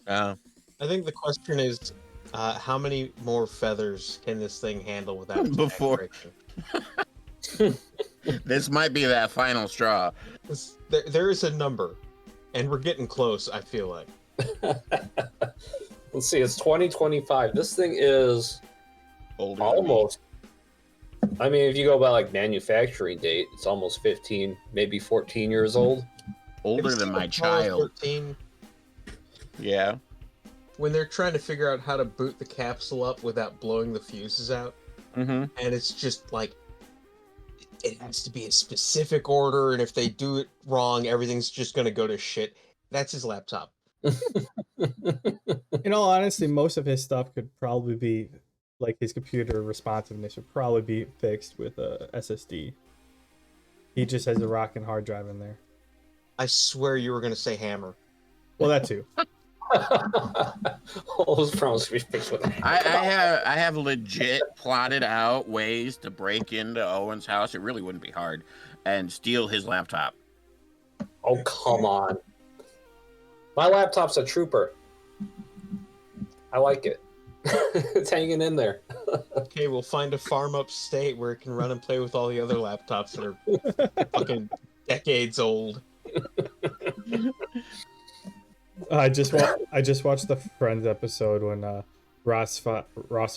Uh, I think the question is, how many more feathers can this thing handle without its Before- back friction? this might be that final straw. There is a number, and we're getting close, I feel like. Let's see, it's 2025. This thing is Older than me. almost. I mean, if you go by like manufacturing date, it's almost 15, maybe 14 years old. Older than my child. 13, Yeah. when they're trying to figure out how to boot the capsule up without blowing the fuses out, Mm-hmm. and it's just like, it has to be a specific order, and if they do it wrong, everything's just going to go to shit. That's his laptop. In all honesty, most of his stuff could probably be, like his computer responsiveness would probably be fixed with a SSD. He just has a rockin' hard drive in there. I swear you were going to say hammer. Well, that too. All those problems can be fixed with a hammer. I have legit plotted out ways to break into Owen's house. It really wouldn't be hard, and steal his laptop. Oh, come on. My laptop's a trooper. I like it. It's hanging in there. Okay, we'll find a farm upstate where it can run and play with all the other laptops that are fucking decades old. I just watched the Friends episode when Ross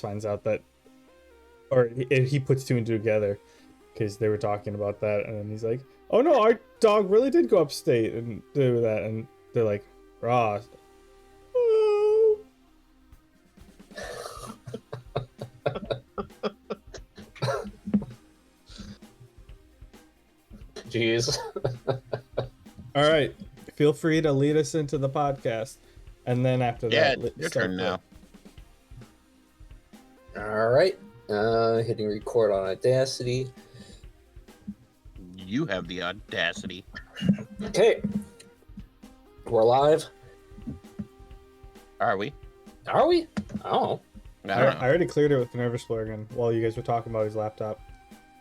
finds out that, or he puts two and two together because they were talking about that, and then he's like, "Oh no, our dog really did go upstate and do that," and they're like, "Ross." Oh. Jeez. All right, feel free to lead us into the podcast, and then after Yeah, that, your start turn the- now. All right. Hitting record on Audacity. You have the audacity. Okay. We're live. Are we? Are we? Oh. I don't know. I already cleared it with Nervous Blurgan while you guys were talking about his laptop.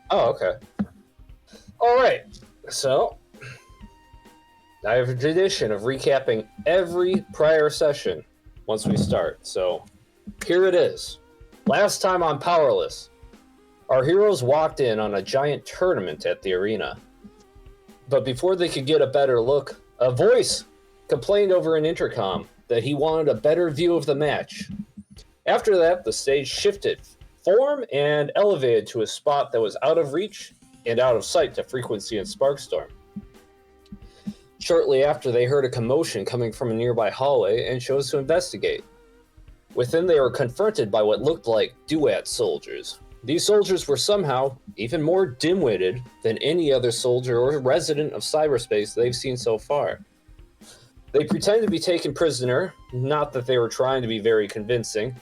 Oh, okay. All right. So, I have a tradition of recapping every prior session once we start. So, here it is. Last time on Powerless, our heroes walked in on a giant tournament at the arena. But before they could get a better look, a voice complained over an intercom that he wanted a better view of the match. After that, the stage shifted form and elevated to a spot that was out of reach and out of sight to Frequency and Sparkstorm. Shortly after, they heard a commotion coming from a nearby hallway and chose to investigate. Within, they were confronted by what looked like Duat soldiers. These soldiers were somehow even more dim-witted than any other soldier or resident of cyberspace they've seen so far. They pretend to be taken prisoner, not that they were trying to be very convincing,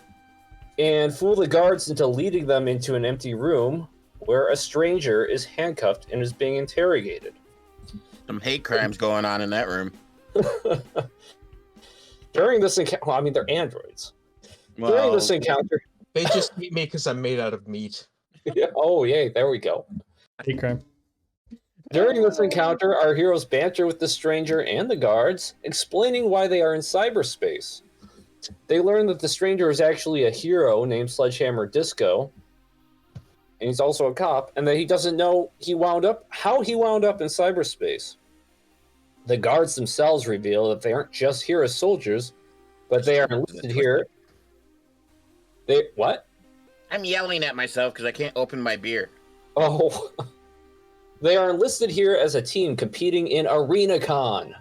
and fool the guards into leading them into an empty room where a stranger is handcuffed and is being interrogated. Some hate crimes going on in that room. During this encounter, well, I mean, they're androids. During Well, this encounter, They just eat me because I'm made out of meat. oh yay, there we go. Hate crime. During this encounter, our heroes banter with the stranger and the guards, explaining why they are in cyberspace. They learn that the stranger is actually a hero named Sledgehammer Disco, and he's also a cop, and that he doesn't know how he wound up in cyberspace. The guards themselves reveal that they aren't just here as soldiers, but they are enlisted here. What? I'm yelling at myself because I can't open my beer. Oh. They are enlisted here as a team competing in ArenaCon.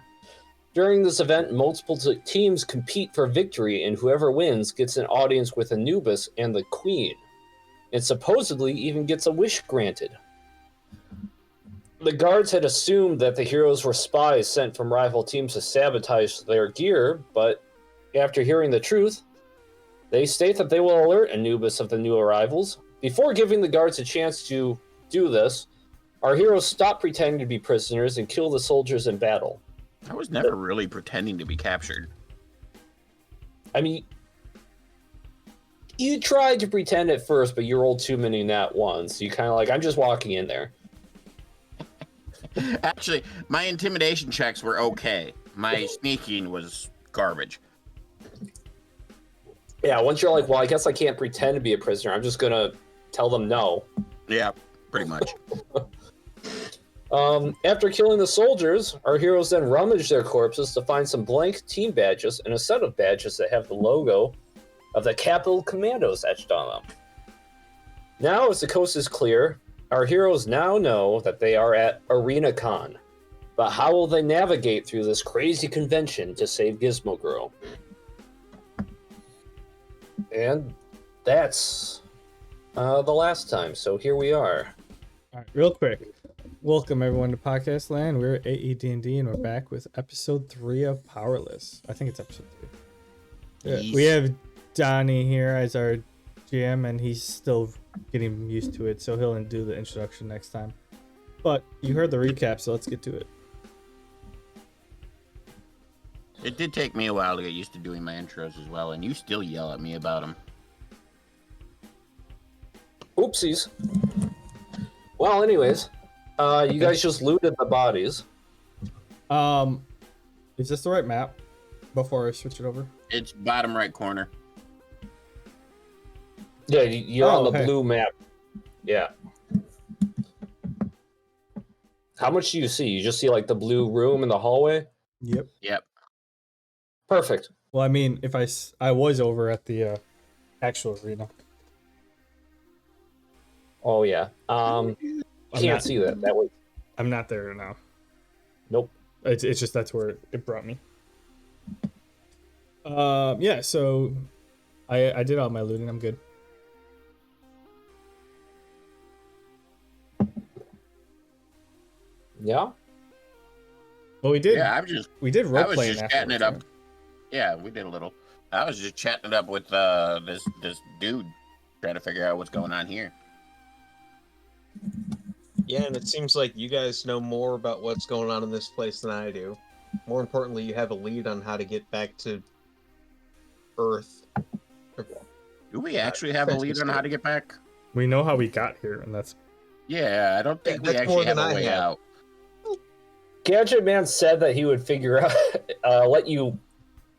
During this event, multiple teams compete for victory, and whoever wins gets an audience with Anubis and the Queen, and supposedly even gets a wish granted. The guards had assumed that the heroes were spies sent from rival teams to sabotage their gear, but after hearing the truth, they state that they will alert Anubis of the new arrivals. Before giving the guards a chance to do this, our heroes stop pretending to be prisoners and kill the soldiers in battle. I was never really pretending to be captured. I mean, you tried to pretend at first, but you rolled too many nat ones. So you kind of like, I'm just walking in there. Actually, my intimidation checks were okay. My sneaking was garbage. Yeah, once you're like, well, I guess I can't pretend to be a prisoner. I'm just gonna tell them no. Yeah, pretty much. After killing the soldiers, our heroes then rummage their corpses to find some blank team badges and a set of badges that have the logo of the Capital Commandos etched on them. Now, as the coast is clear, our heroes now know that they are at ArenaCon. But how will they navigate through this crazy convention to save Gizmo Girl? And that's the last time, so here we are. All right, real quick. Welcome everyone to Podcast Land. We're AED&D and we're back with episode 3 of Powerless. I think it's episode 3. Yes. We have Donnie here as our GM and he's still getting used to it, so he'll do the introduction next time. But you heard the recap, so let's get to it. It did take me a while to get used to doing my intros as well, and you still yell at me about them. Oopsies. Well, anyways, you guys just looted the bodies. Is this the right map before I switch it over? It's bottom right corner. Yeah, you're on the hey. blue map. Yeah. How much do you see? You just see like the blue room in the hallway? Yep. Yep. Perfect. Well, I mean, if I was over at the actual arena. Oh yeah. Can't not- see that way. I'm not there now. Nope. It's just that's where it brought me. Yeah, so I did all my looting. I'm good. Yeah. Well, we did. Yeah, We did I role was playing just chatting it afterwards, up. Yeah, we did a little. I was just chatting it up with this dude, trying to figure out what's going on here. Yeah, and it seems like you guys know more about what's going on in this place than I do. More importantly, you have a lead on how to get back to Earth. Do we actually have a lead on how to get back? We know how we got here, and that's Yeah, I don't think we that's more actually have than a I way have. out. Gadget Man said that he would figure out,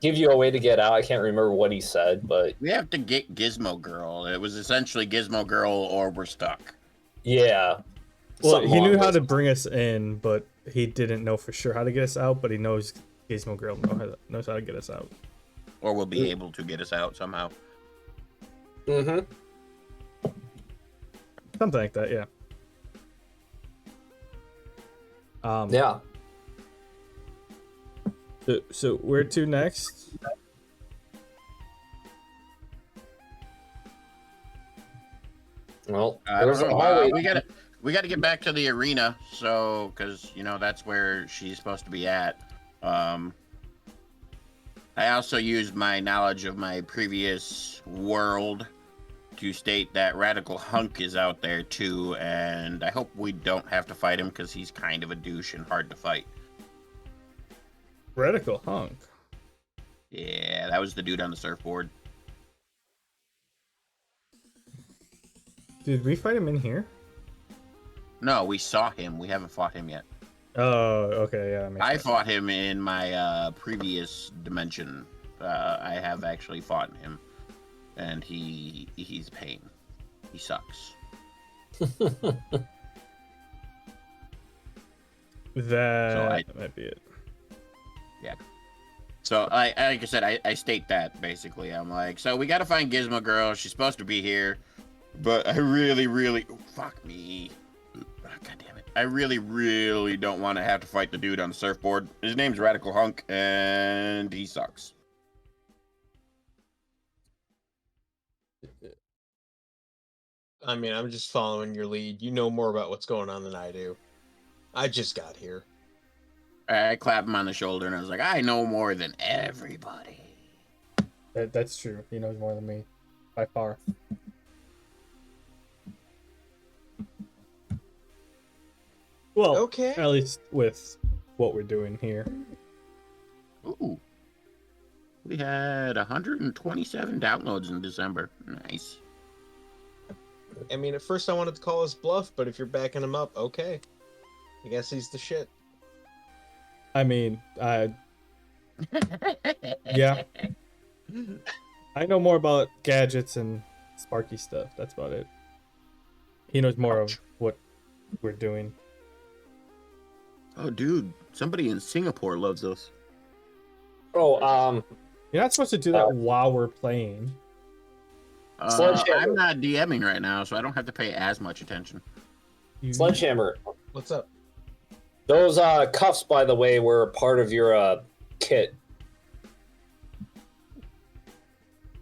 give you a way to get out. I can't remember what he said, but We have to get Gizmo Girl. It was essentially Gizmo Girl or we're stuck. yeah. well. Something He knew along how those- to bring us in, but he didn't know for sure how to get us out. But he knows Gizmo Girl knows how to get us out. Or we'll be able to get us out somehow. Mhm. Something like that, yeah. Yeah. So where to next? Well, I there's don't a know. hallway. We got to get back to the arena, so because that's where she's supposed to be at. I also used my knowledge of my previous world to state that Radical Hunk is out there too, and I hope we don't have to fight him because he's kind of a douche and hard to fight. Radical Hunk. Yeah, that was the dude on the surfboard. Did we fight him in here? No, we saw him. We haven't fought him yet. Oh, okay, yeah. That makes I sense. fought him in my previous dimension. I have actually fought him, and he's pain. He sucks. That might be it. Yeah. So like I said, I state that basically. I'm like, so we got to find Gizmo Girl. She's supposed to be here, but I really fuck me. God damn it. I really don't want to have to fight the dude on the surfboard. His name's Radical Hunk, and he sucks. I mean, I'm just following your lead. You know more about what's going on than I do. I just got here. I clapped him on the shoulder, and I was like, I know more than everybody. That's true. He knows more than me, by far. Well, Okay. at least with what we're doing here. Ooh. We had 127 downloads in December. Nice. I mean, at first I wanted to call us bluff, but if you're backing him up, okay. I guess he's the shit. I mean, yeah. I know more about gadgets and Sparky stuff. That's about it. He knows more of what we're doing. Oh, dude, somebody in Singapore loves us. Oh, You're not supposed to do that while we're playing. Sledgehammer. I'm not DMing right now, so I don't have to pay as much attention. Sledgehammer. What's up? Those cuffs, by the way, were part of your kit.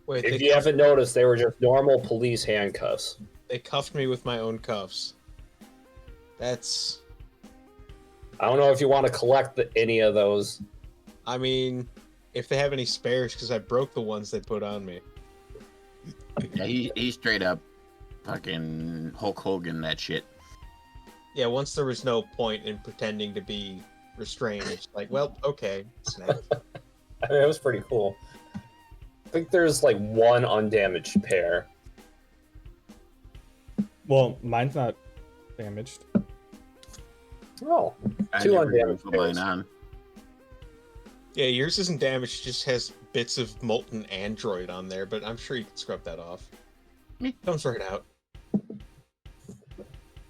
Wait, If you haven't noticed, they were just normal police handcuffs. they cuffed me with my own cuffs. That's. I don't know if you want to collect any of those. I mean, if they have any spares, because I broke the ones they put on me. Yeah, he straight up fucking Hulk Hogan that shit. Yeah, once there was no point in pretending to be restrained, it's like, well, okay, snap. I mean, it was pretty cool. I think there's like one undamaged pair. Well, mine's not damaged. Oh, I two never even undamaged put mine pairs. on. Yeah, yours isn't damaged, just has bits of molten android on there, but I'm sure you can scrub that off. Comes right out.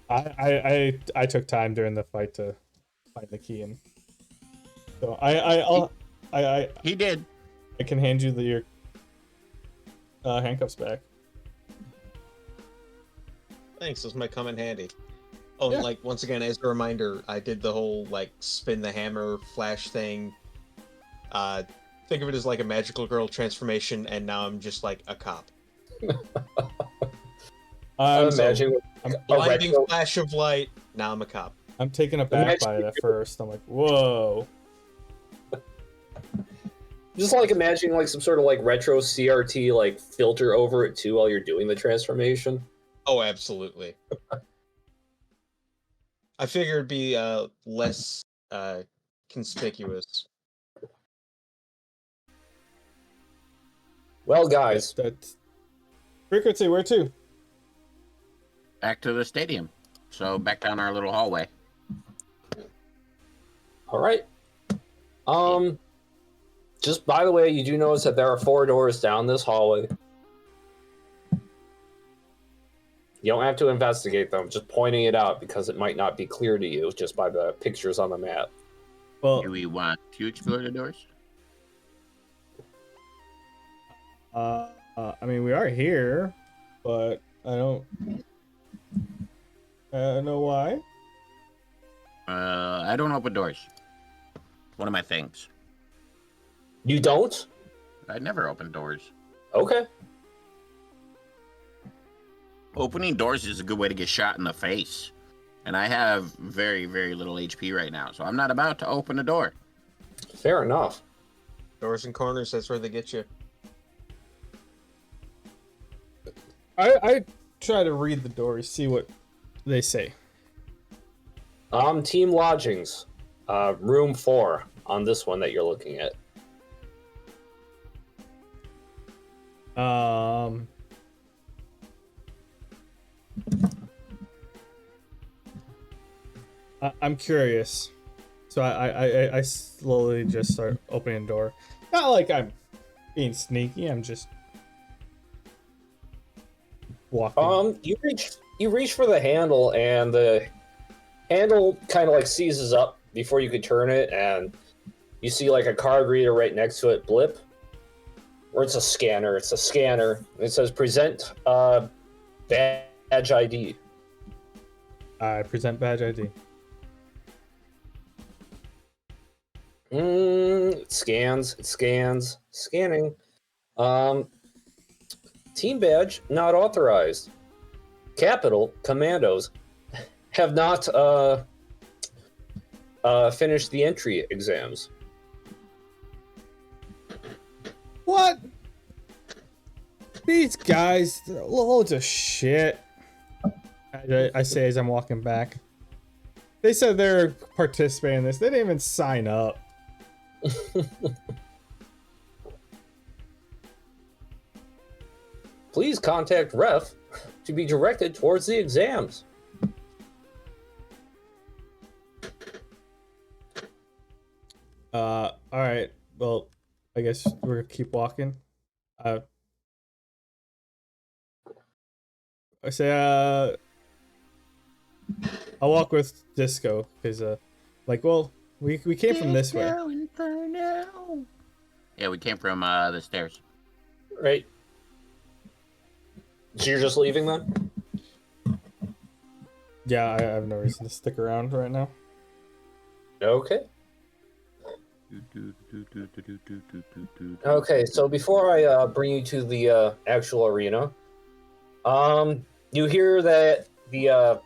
I took time during the fight to find the key, and so He did. I can hand you your handcuffs back. Thanks, those might come in handy. Oh, Yeah. and like, once again, as a reminder, I did the whole, like, spin the hammer flash thing. Think of it as like a magical girl transformation, and now I'm just like a cop. I'm so- imagining I'm, a Blinding retro, flash of light, now I'm a cop. I'm taken aback by it at first. I'm like, whoa. just like imagining like some sort of like retro CRT like filter over it too while you're doing the transformation. Oh, absolutely. I figured it'd be less conspicuous. Well, guys, That's frequency. Where to? Back to the stadium. So back down our little hallway. all right. Just by the way, you do notice that there are 4 doors down this hallway. You don't have to investigate them, just pointing it out because it might not be clear to you just by the pictures on the map. Well, Do we want to explore the doors? I mean, we are here, but I don't know why. I don't open doors. One of my things. You don't? I never open doors. Okay. Opening doors is a good way to get shot in the face. And I have very, very little HP right now, so I'm not about to open a door. Fair enough. Doors and corners, that's where they get you. I try to read the doors, see what they say. Team lodgings. Room 4 on this one that you're looking at. I'm curious, so I slowly just start opening the door. Not like I'm being sneaky. I'm just walking. You reach for the handle, and the handle kind of like seizes up before you could turn it, and you see like a card reader right next to it blip. Or it's a scanner. It's a scanner. It says present badge ID. I present badge ID. It scans. Scanning. Team badge not authorized. Capital Commandos have not finished the entry exams. What? These guys, they're loads of shit. I say as I'm walking back. They said they're participating in this. They didn't even sign up. Please contact ref to be directed towards the exams. All right. Well, I guess we're gonna keep walking. I say, I'll walk with Disco because, well, we came from this way. Yeah, we came from the stairs. Right. So you're just leaving then? Yeah, I have no reason to stick around right now. Okay. Okay, so before I bring you to the actual arena, you hear that the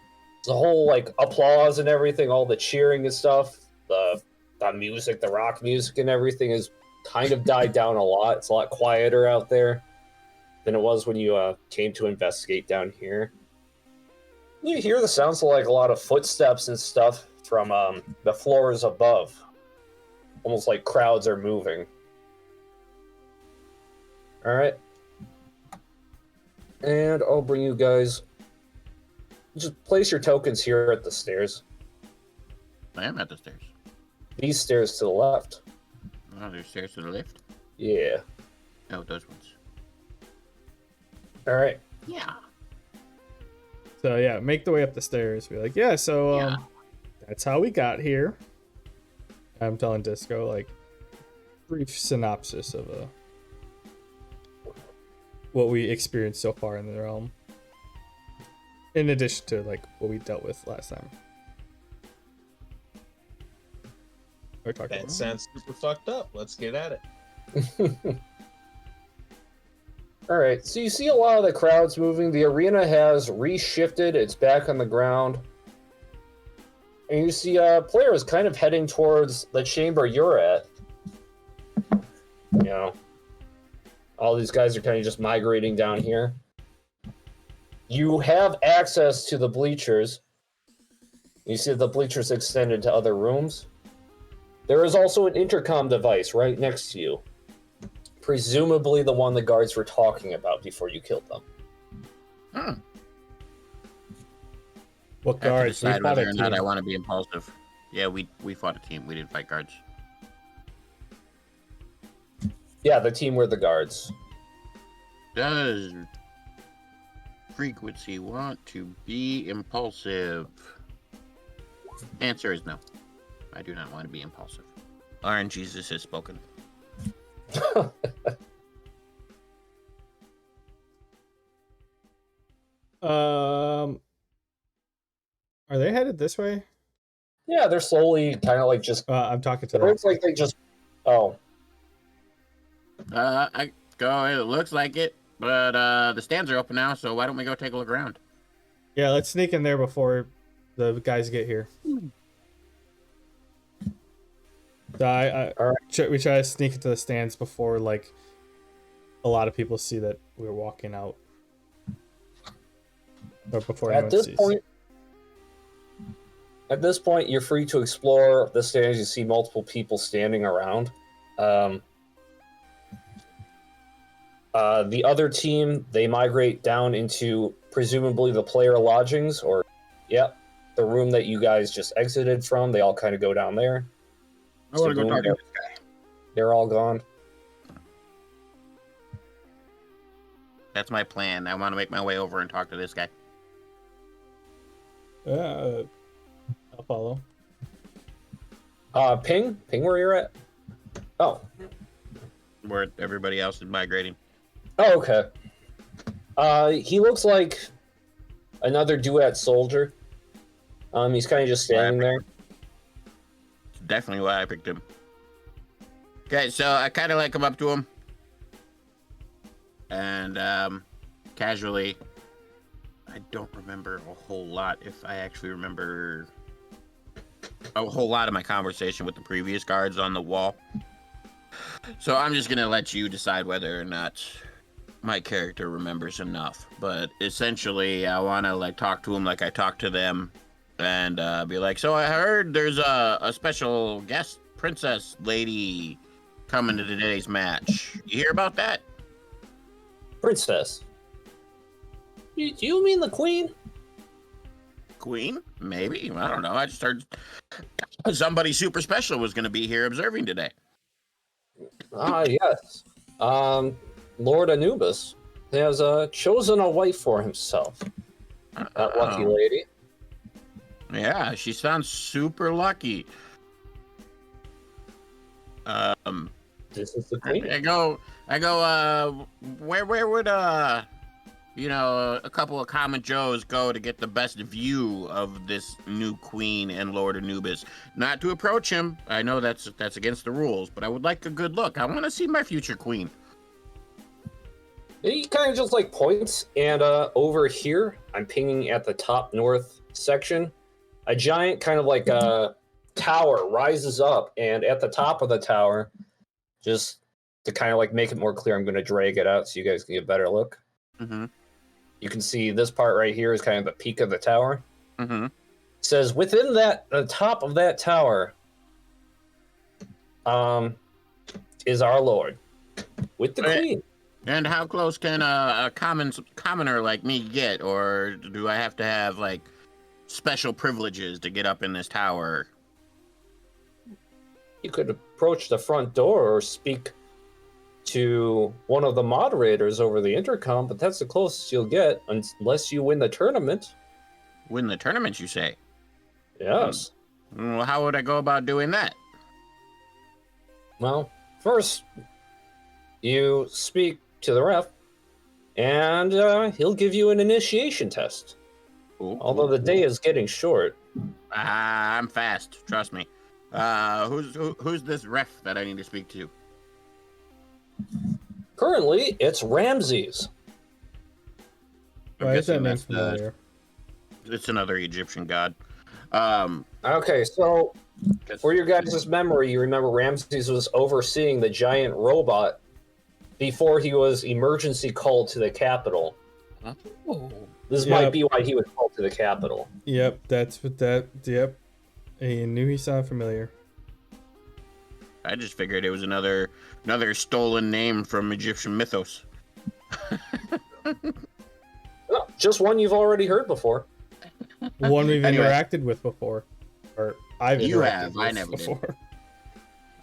whole like applause and everything, all the cheering and stuff, the music, the rock music and everything has kind of died down a lot. It's a lot quieter out there than it was when you came to investigate down here. You hear the sounds of like a lot of footsteps and stuff from the floors above. Almost like crowds are moving. Alright. And I'll bring you guys... Just place your tokens here at the stairs. I am at the stairs. These stairs to the left. Oh, there's stairs to the left? Yeah. Oh, those ones. Alright. Yeah. So yeah, make the way up the stairs. Be like, yeah, so Yeah. that's how we got here. I'm telling Disco like brief synopsis of what we experienced so far in the realm. In addition to like what we dealt with last time. That sounds super fucked up. Let's get at it. Alright, so you see a lot of the crowds moving. The arena has reshifted. It's back on the ground. And you see players kind of heading towards the chamber you're at. You know, all these guys are kind of just migrating down here. You have access to the bleachers. You see the bleachers extended to other rooms. There is also an intercom device right next to you. Presumably the one the guards were talking about before you killed them. Hmm. What I have to guards? We decide fought whether a or not team. I want to be impulsive. Yeah, we fought a team. We didn't fight guards. Yeah, the team were the guards. Does Frequency want to be impulsive? Answer is no. I do not want to be impulsive. RN Jesus has spoken. Are they headed this way? Yeah, they're slowly kind of like just... I'm talking to It them. looks like they just... Oh. I go. It looks like it, but the stands are open now. So why don't we go take a look around? Yeah, let's sneak in there before the guys get here. So we try to sneak into the stands before like a lot of people see that we're walking out. Or before At this point, you're free to explore the stands. You see multiple people standing around. The other team, they migrate down into presumably the player lodgings, or, the room that you guys just exited from. They all kind of go down there. I want to go talk to this guy. They're all gone. That's my plan. I want to make my way over and talk to this guy. I'll follow. Ping where you're at? Oh. Where everybody else is migrating. Oh, okay. He looks like another duet soldier. He's kind of just standing there. It's definitely why I picked him. Okay, so I kind of like come up to him. And casually, I don't remember a whole lot. If I actually remember a whole lot of my conversation with the previous guards on the wall. So I'm just going to let you decide whether or not my character remembers enough. But essentially, I want to like talk to him like I talk to them. And be like, so I heard there's a special guest princess lady coming to today's match. You hear about that? Princess? Do you mean the queen? Queen? Maybe. I don't know. I just heard somebody super special was going to be here observing today. Yes. Lord Anubis has chosen a wife for himself. That lucky Oh. lady. Yeah, she sounds super lucky. This is the queen. I go, where would, a couple of common Joes go to get the best view of this new queen and Lord Anubis? Not to approach him. I know that's against the rules, but I would like a good look. I want to see my future queen. He kind of just like points, and over here, I'm pinging at the top north section. A giant kind of like tower rises up, and at the top of the tower, just to kind of like make it more clear, I'm going to drag it out so you guys can get a better look. Mm-hmm. You can see this part right here is kind of the peak of the tower. Mm-hmm. It says within that, the top of that tower, is our lord with the queen. And how close can a commoner like me get, or do I have to have like special privileges to get up in this tower? You could approach the front door or speak to one of the moderators over the intercom, but that's the closest you'll get unless you win the tournament. Win the tournament, you say? Yes. Well, how would I go about doing that? Well, first, you speak to the ref, and he'll give you an initiation test. Ooh, Although the day is getting short. I'm fast, trust me. Who's this ref that I need to speak to? Currently, it's Ramses. I'm Why is that guessing name that's familiar? it's another Egyptian god. Okay, so for your guys' memory, you remember Ramses was overseeing the giant robot before he was emergency called to the capital. Oh. This Yep. might be why he was called to the capital. Yep, that's what that. Yep, I knew he sounded familiar. I just figured it was another stolen name from Egyptian mythos. No, just one you've already heard before. One we've Anyway. interacted with before, or I've You interacted have, with I never did. before.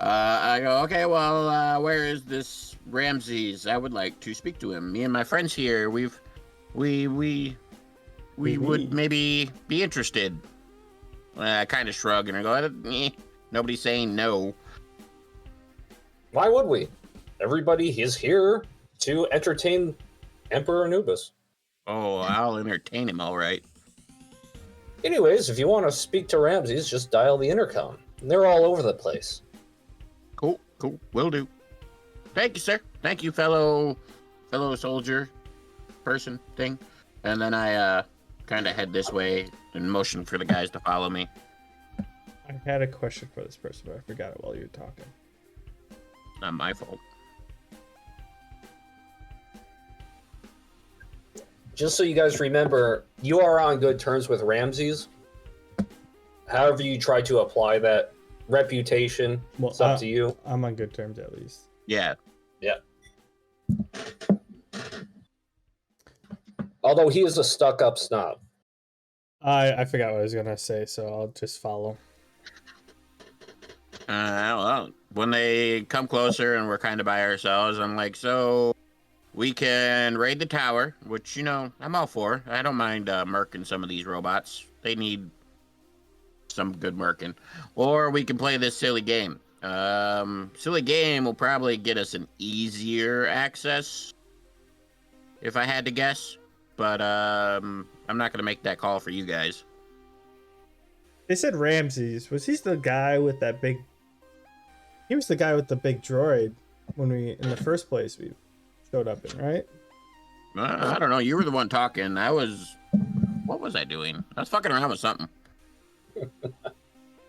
I go, okay, well, where is this Ramses? I would like to speak to him. Me and my friends here, we would maybe be interested. I kind of shrug and I go, nobody's saying no. Why would we? Everybody is here to entertain Emperor Anubis. Oh, I'll entertain him, all right. Anyways, if you want to speak to Ramses, just dial the intercom. They're all over the place. Cool, will do. Thank you, sir. Thank you, fellow soldier person thing. And then I kind of head this way and motion for the guys to follow me. I had a question for this person, but I forgot it while you were talking. Not my fault. Just so you guys remember, you are on good terms with Ramses. However you try to apply that reputation, Well, it's up to you. I'm on good terms at least. Yeah. Although he is a stuck-up snob. I forgot what I was gonna say, so I'll just follow. Well, when they come closer and we're kind of by ourselves, I'm like, so we can raid the tower, which, I'm all for. I don't mind murking some of these robots. They need some good murking. Or we can play this silly game. Silly game will probably get us an easier access, if I had to guess. But I'm not going to make that call for you guys. They said Ramses. Was he the guy with that big? He was the guy with the big droid when in the first place we showed up in, right? I don't know. You were the one talking. What was I doing? I was fucking around with something.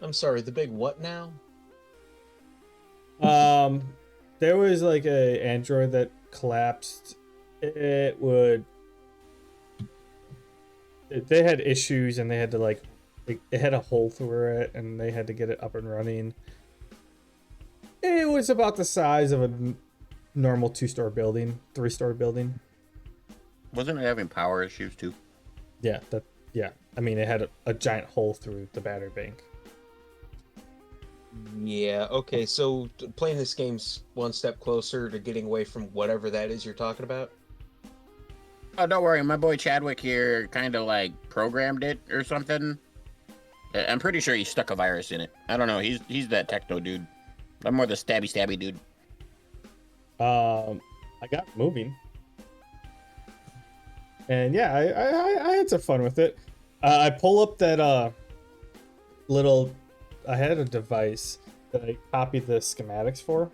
I'm sorry, the big what now? There was like a android that collapsed. They had issues and they had to it had a hole through it and they had to get it up and running. It was about the size of a normal 3-story building. Wasn't it having power issues too? Yeah, I mean, it had a giant hole through the battery bank. Yeah, okay, so playing this game's one step closer to getting away from whatever that is you're talking about? Oh, don't worry. My boy Chadwick here kind of like programmed it or something. I'm pretty sure he stuck a virus in it. I don't know. He's that techno dude. I'm more the stabby dude. I got moving, and yeah, I had some fun with it. I pull up that little. I had a device that I copied the schematics for.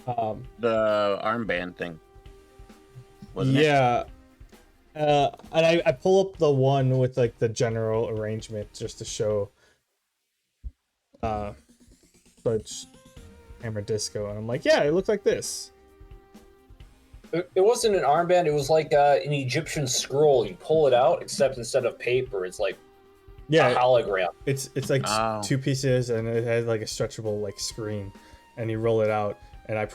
The armband thing. Wasn't it? Yeah. And I pull up the one with like the general arrangement just to show such Hammer Disco, and I'm like, yeah, it looks like this. It wasn't an armband. It was like an Egyptian scroll. You pull it out, except instead of paper, it's like a hologram. It's like two pieces, and it has like a stretchable like screen, and you roll it out. And I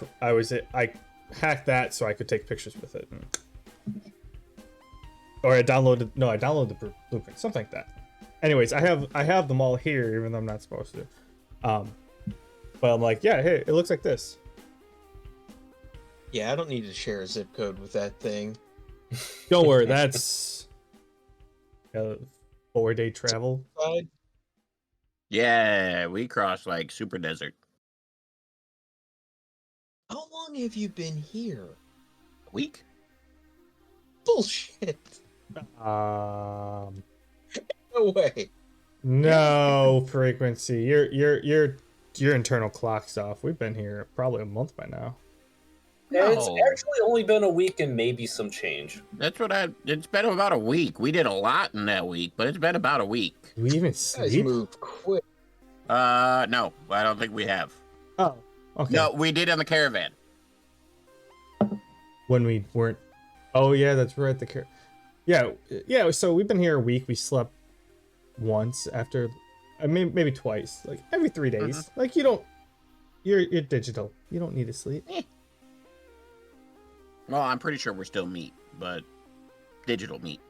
hacked that so I could take pictures with it. Or I downloaded the blueprint, something like that. Anyways, I have them all here, even though I'm not supposed to. But I'm like, yeah, hey, it looks like this. Yeah, I don't need to share a zip code with that thing. Don't worry, that's 4-day travel. Yeah, we crossed like super desert. How long have you been here? A week? Bullshit. No way. No frequency. Your internal clock's off. We've been here probably a month by now. No. It's actually only been a week and maybe some change. It's been about a week. We did a lot in that week, but it's been about a week. Do we even You guys sleep? move quick. No, I don't think we have. Oh, okay. No, we did on the caravan. When we weren't. Oh yeah, that's right. Yeah. So we've been here a week. We slept once after, maybe twice, like every 3 days. Like you're digital. You don't need to sleep. Well, I'm pretty sure we're still meat, but digital meat.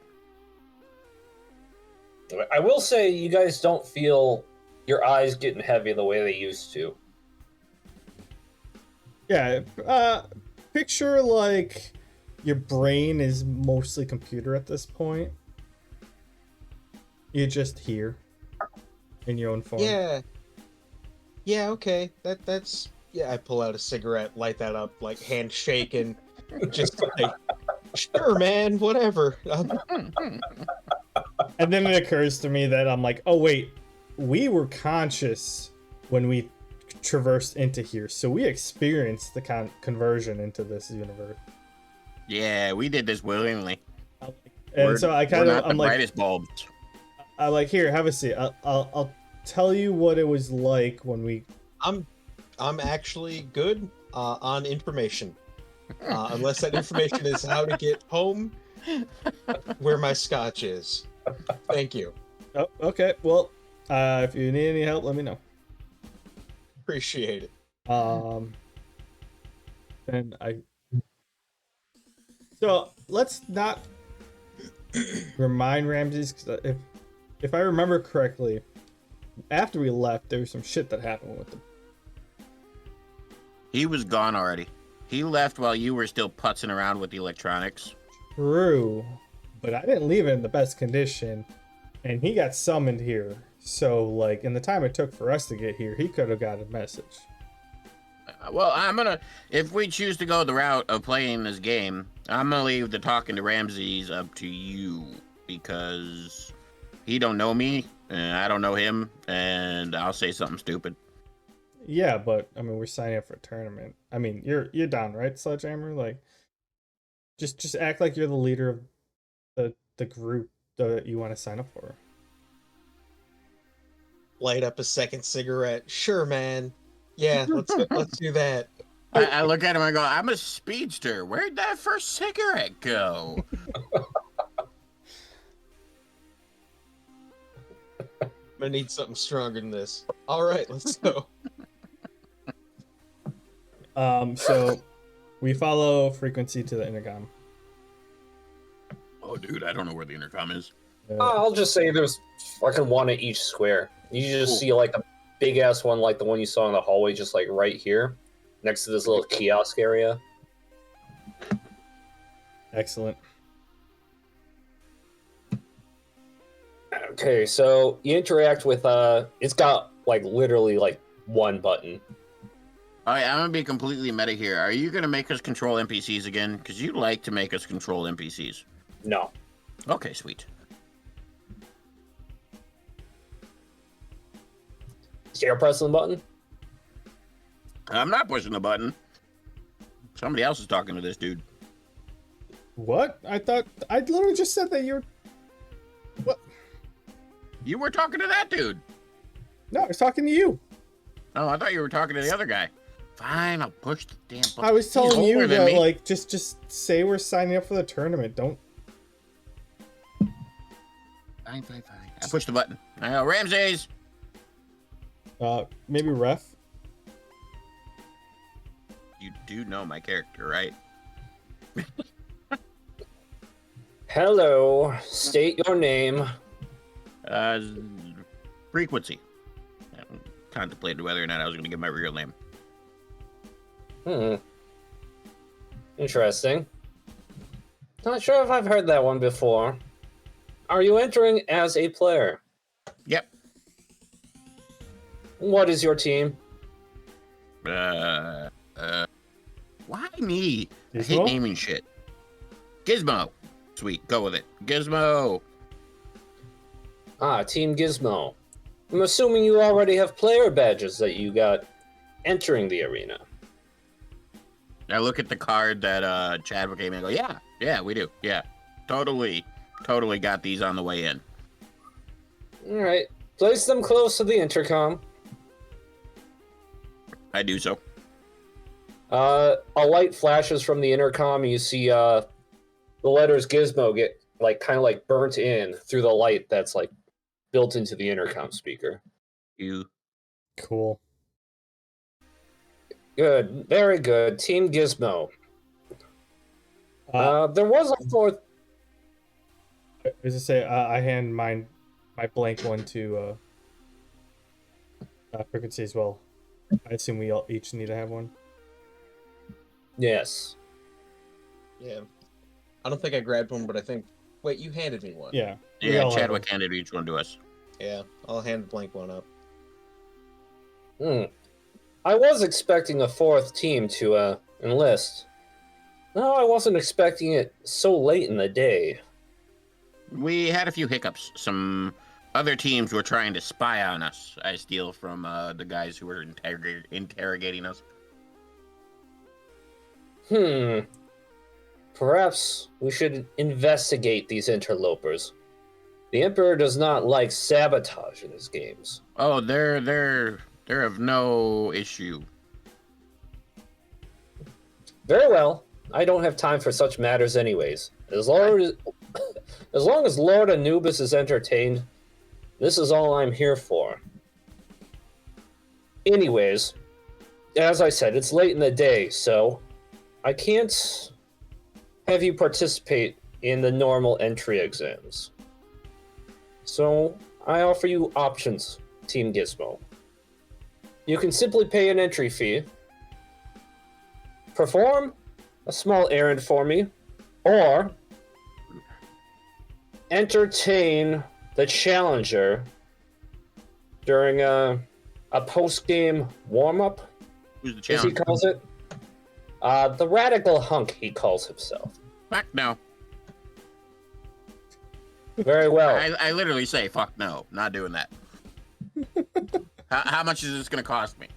I will say, you guys don't feel your eyes getting heavy the way they used to. Yeah. Picture like your brain is mostly computer at this point. You're just here in your own form. Yeah. Yeah, okay. That's yeah, I pull out a cigarette, light that up, like hand shaking, just like sure man, whatever. And then it occurs to me that I'm like, oh wait, we were conscious when we traversed into here, so we experienced the conversion into this universe. Yeah, we did this willingly. And so I kind of, I'm like, brightest bulbs. I like, here, have a seat. I'll tell you what it was like when we. I'm actually good on information, unless that information is how to get home, where my scotch is. Thank you. Oh, okay. Well, if you need any help, let me know. Appreciate it. And so let's not remind Ramses, because if I remember correctly, after we left, there was some shit that happened with him. He was gone already. He left while you were still putzing around with the electronics. True, but I didn't leave it in the best condition, and he got summoned here. So, like, in the time it took for us to get here, he could have got a message. Well, if we choose to go the route of playing this game, I'm gonna leave the talking to Ramses up to you, because he don't know me, and I don't know him, and I'll say something stupid. Yeah, but I mean, we're signing up for a tournament. I mean, you're down, right, Sledgehammer? Like, just act like you're the leader of the group that you want to sign up for. Light up a second cigarette. Sure, man. Yeah, let's do that. I look at him and I go, I'm a speedster. Where'd that first cigarette go? I'm gonna need something stronger than this. All right, let's go. So we follow frequency to the intercom. Oh, dude, I don't know where the intercom is. I'll just say there's fucking one at each square. You just see like a big ass one, like the one you saw in the hallway, just like right here, next to this little kiosk area. Excellent. Okay, so you interact with it's got like literally like one button. All right, I'm gonna be completely meta here. Are you gonna make us control NPCs again? Because you like to make us control NPCs. No. Okay, sweet. So you're pressing the button? I'm not pushing the button. Somebody else is talking to this dude. What? I thought I literally just said that you're. What? You were talking to that dude. No, I was talking to you. Oh, I thought you were talking to the other guy. Fine, I'll push the damn button. I was telling He's you older than that, me. like, just say we're signing up for the tournament. Don't. Fine. I pushed the button. Ramses. Maybe ref. You do know my character, right? Hello. State your name. Frequency. I contemplated whether or not I was going to give my real name. Interesting. Not sure if I've heard that one before. Are you entering as a player? Yep. What is your team? Why me? I hate Gizmo? naming shit. Gizmo. Sweet, go with it. Gizmo. Team Gizmo. I'm assuming you already have player badges that you got entering the arena. I look at the card that Chadwick gave me and go, yeah, we do. Yeah, totally got these on the way in. Alright. Place them close to the intercom. I do so. A light flashes from the intercom and you see the letters Gizmo get kind of burnt in through the light that's built into the intercom speaker. You. Cool. Good. Very good. Team Gizmo. There was a fourth. As I say, I hand my blank one to Frequency as well. I assume we all each need to have one. Yes. Yeah. I don't think I grabbed one, but I think. Wait, you handed me one. Yeah. we Yeah, all have Chadwick one. handed each one to us. Yeah, I'll hand the blank one up. I was expecting a fourth team to enlist. No, I wasn't expecting it so late in the day. We had a few hiccups. Some other teams were trying to spy on us. I steal from the guys who were interrogating us. Perhaps we should investigate these interlopers. The Emperor does not like sabotage in his games. Oh, they're of no issue. Very well. I don't have time for such matters anyways. As long as Lord Anubis is entertained, this is all I'm here for. Anyways, as I said, it's late in the day, so I can't have you participate in the normal entry exams. So I offer you options, Team Gizmo. You can simply pay an entry fee, perform a small errand for me, or entertain the challenger during a post-game warm-up, Who's the as he challenger? calls it. The radical hunk, he calls himself. Fuck no. Very well. I literally say, fuck no, not doing that. How much is this going to cost me?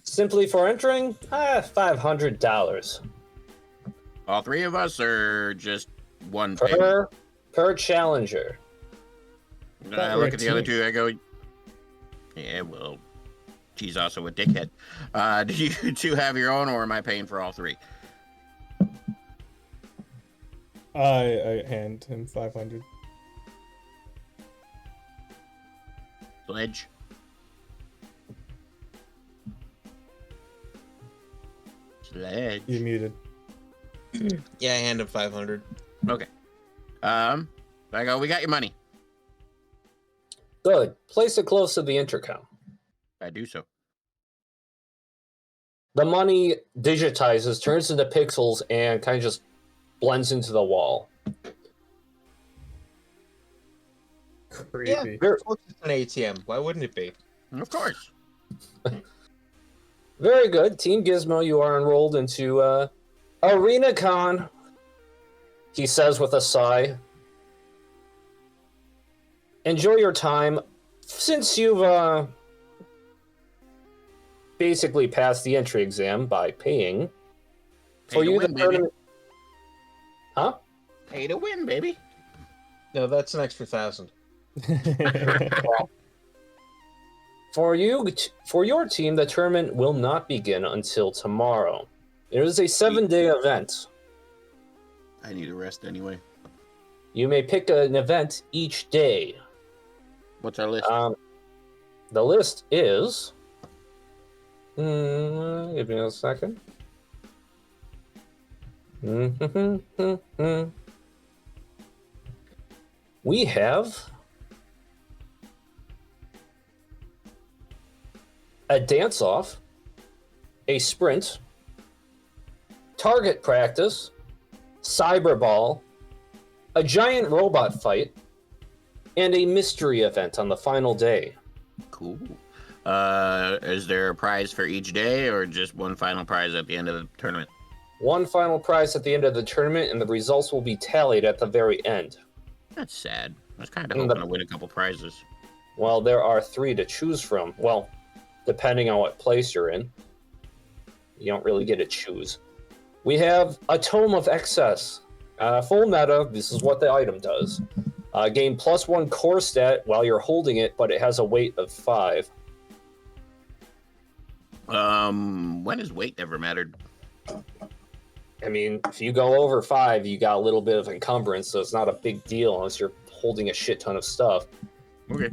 Simply for entering, $500 All three of us, or just one payment? per challenger. I look at the other two, I go, yeah, well, she's also a dickhead. Do you two have your own, or am I paying for all three? I hand him 500. Pledge. Sledge. You muted. Yeah, I hand him 500. Okay. I go, we got your money. Good. Place it close to the intercom. I do so. The money digitizes, turns into pixels, and kind of just blends into the wall. Creepy. Of course it's an ATM. Why wouldn't it be? Of course. Very good. Team Gizmo, you are enrolled into ArenaCon, he says with a sigh. Enjoy your time. Since you've basically passed the entry exam by paying, Pay to win, baby. tournament... Huh? Pay to win, baby. No, that's an extra 1,000. For your team, the tournament will not begin until tomorrow. It is a 7-day event. I need a rest anyway. You may pick an event each day. What's our list? The list is... give me a second. We have a dance-off, a sprint, target practice, cyberball, a giant robot fight, and a mystery event on the final day. Cool. Is there a prize for each day or just one final prize at the end of the tournament? One final prize at the end of the tournament, and the results will be tallied at the very end. That's sad. I was kind of hoping to win a couple prizes. Well, there are 3 to choose from. Well, depending on what place you're in. You don't really get to choose. We have a Tome of Excess. Full meta, this is what the item does. Gain +1 core stat while you're holding it, but it has a weight of 5. When has weight ever mattered? I mean, if you go over 5, you got a little bit of encumbrance, so it's not a big deal unless you're holding a shit ton of stuff. Okay.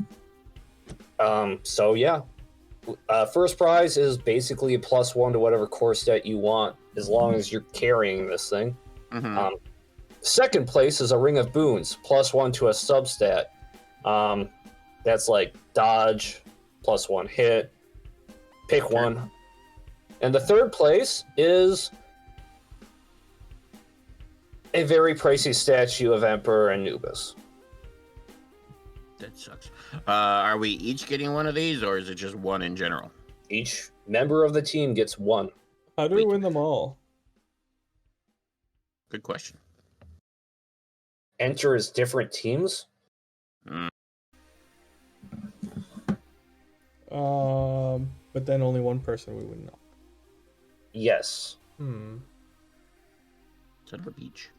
So yeah. First prize is basically a +1 to whatever core stat you want, as long as you're carrying this thing. Mm-hmm. Second place is a Ring of Boons, +1 to a substat. That's like dodge, +1 hit, pick one. And the third place is a very pricey statue of Emperor Anubis. That sucks. Are we each getting one of these, or is it just one in general? Each member of the team gets one. How do we win them all? Good question. Enter as different teams? But then only one person we would know. Yes. Son of a beach.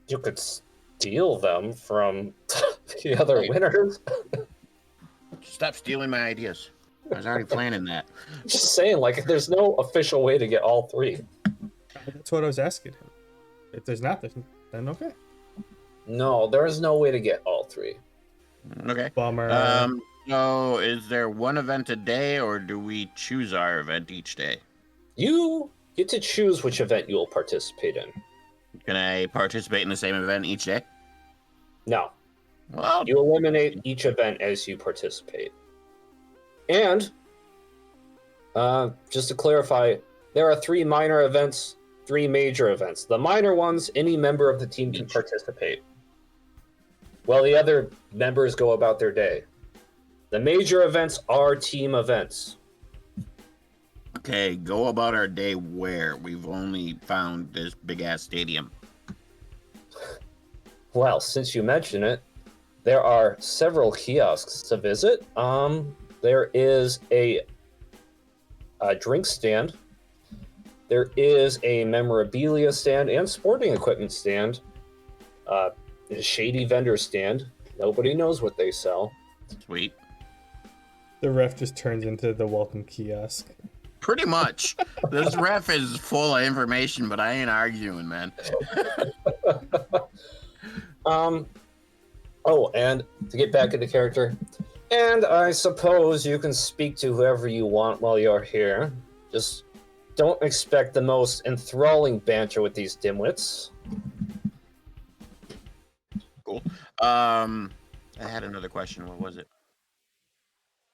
You could steal them from the other winners. Stop stealing my ideas. I was already planning that. Just saying, like, there's no official way to get all 3. That's what I was asking him. If there's not, then okay. No, there is no way to get all 3. Okay. Bummer. So is there one event a day, or do we choose our event each day? You get to choose which event you will participate in. Can I participate in the same event each day? No. Well, You eliminate each event as you participate. And, just to clarify, there are 3 minor events, 3 major events. The minor ones, any member of the team can participate, while the other members go about their day. The major events are team events. okay, go about our day where? We've only found this big-ass stadium. Well, since you mention it, there are several kiosks to visit. There is a drink stand. There is a memorabilia stand and sporting equipment stand. A shady vendor stand. Nobody knows what they sell. Sweet. The ref just turns into the welcome kiosk. Pretty much. This ref is full of information, but I ain't arguing, man. Oh, and to get back into character, and I suppose you can speak to whoever you want while you're here. Just don't expect the most enthralling banter with these dimwits. Cool. I had another question. What was it?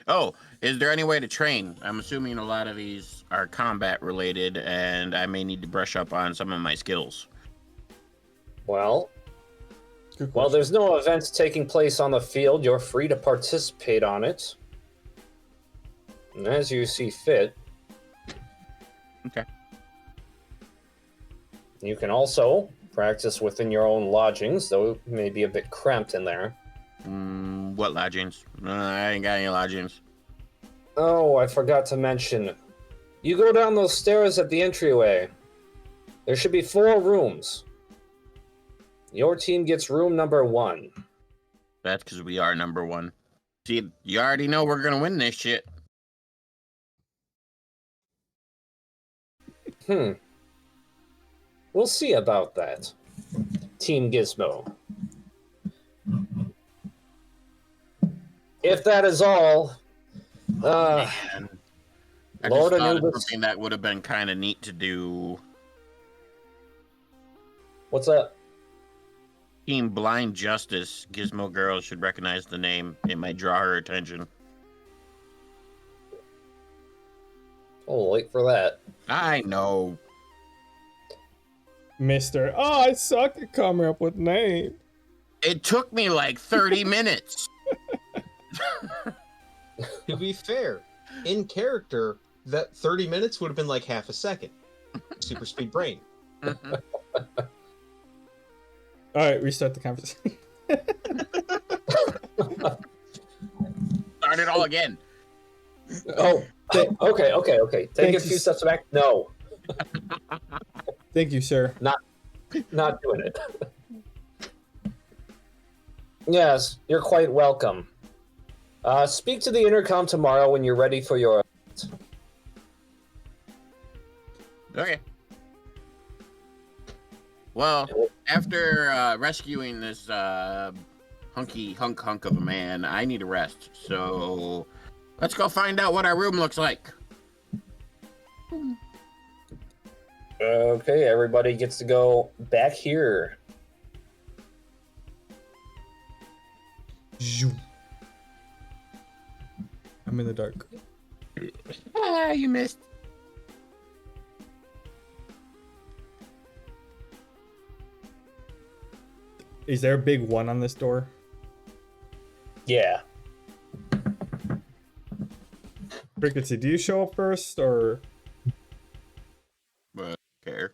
Oh, is there any way to train? I'm assuming a lot of these are combat related, and I may need to brush up on some of my skills. Well, Good while question. there's no events taking place on the field, you're free to participate on it. And as you see fit. Okay. You can also practice within your own lodgings, though it may be a bit cramped in there. What lodgings? I ain't got any lodgings. Oh, I forgot to mention. You go down those stairs at the entryway. There should be 4 rooms. Your team gets room number 1. That's because we are number 1. See, you already know we're gonna win this shit. We'll see about that. Team Gizmo. If that is all, Man. I Lord just thought of Anubis. something that would have been kind of neat to do. What's up? Team Blind Justice. Gizmo Girl should recognize the name. It might draw her attention. Oh, wait for that. I know. Mr. Oh, I suck at coming up with names. It took me like 30 minutes. To be fair, in character, that 30 minutes would have been like half a second. Super speed brain. Mhm. All right, restart the conversation. Start it all again. Oh, okay. Take Thank a you, few steps back. No, Thank you, sir. not doing it. Yes, you're quite welcome. Speak to the intercom tomorrow when you're ready for your... Okay. Well, after rescuing this hunk of a man, I need a rest. So let's go find out what our room looks like. Okay, everybody gets to go back here. Zoom. I'm in the dark. Ah, you missed. Is there a big 1 on this door? Yeah. Frequency, do you show up first or? But care.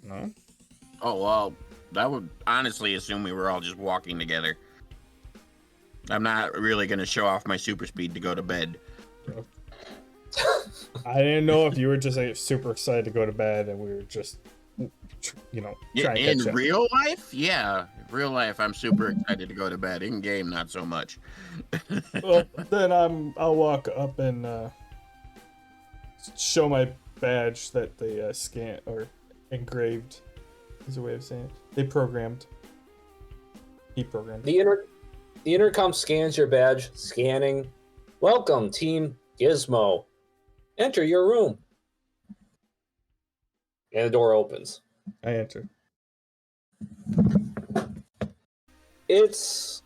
No. Oh well, that would honestly assume we were all just walking together. I'm not really gonna show off my super speed to go to bed. I didn't know if you were just like super excited to go to bed and we were just, trying to In catch up. real life, yeah. In real life, I'm super excited to go to bed. In game, not so much. Well, then I'll walk up and show my badge that they scan or engraved is a way of saying it. They programmed. He programmed. The intercom scans your badge. Scanning. Welcome, Team Gizmo. Enter your room. And the door opens. I enter. It's...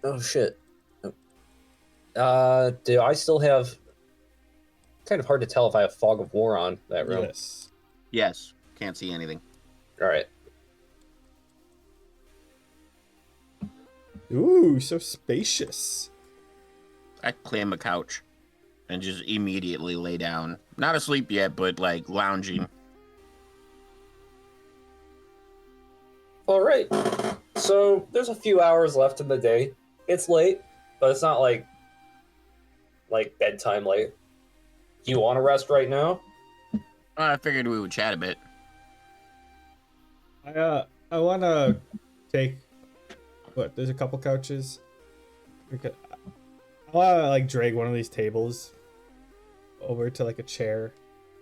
Oh, shit. Do I still have... Kind of hard to tell if I have Fog of War on that room. Yes. Yes, can't see anything. All right. Ooh, so spacious. I claim a couch and just immediately lay down. Not asleep yet, but like lounging. All right. So there's a few hours left in the day. It's late, but it's not like bedtime late. Do you want to rest right now? I figured we would chat a bit. I want to take what? There's a couple couches. I want to like drag one of these tables over to like a chair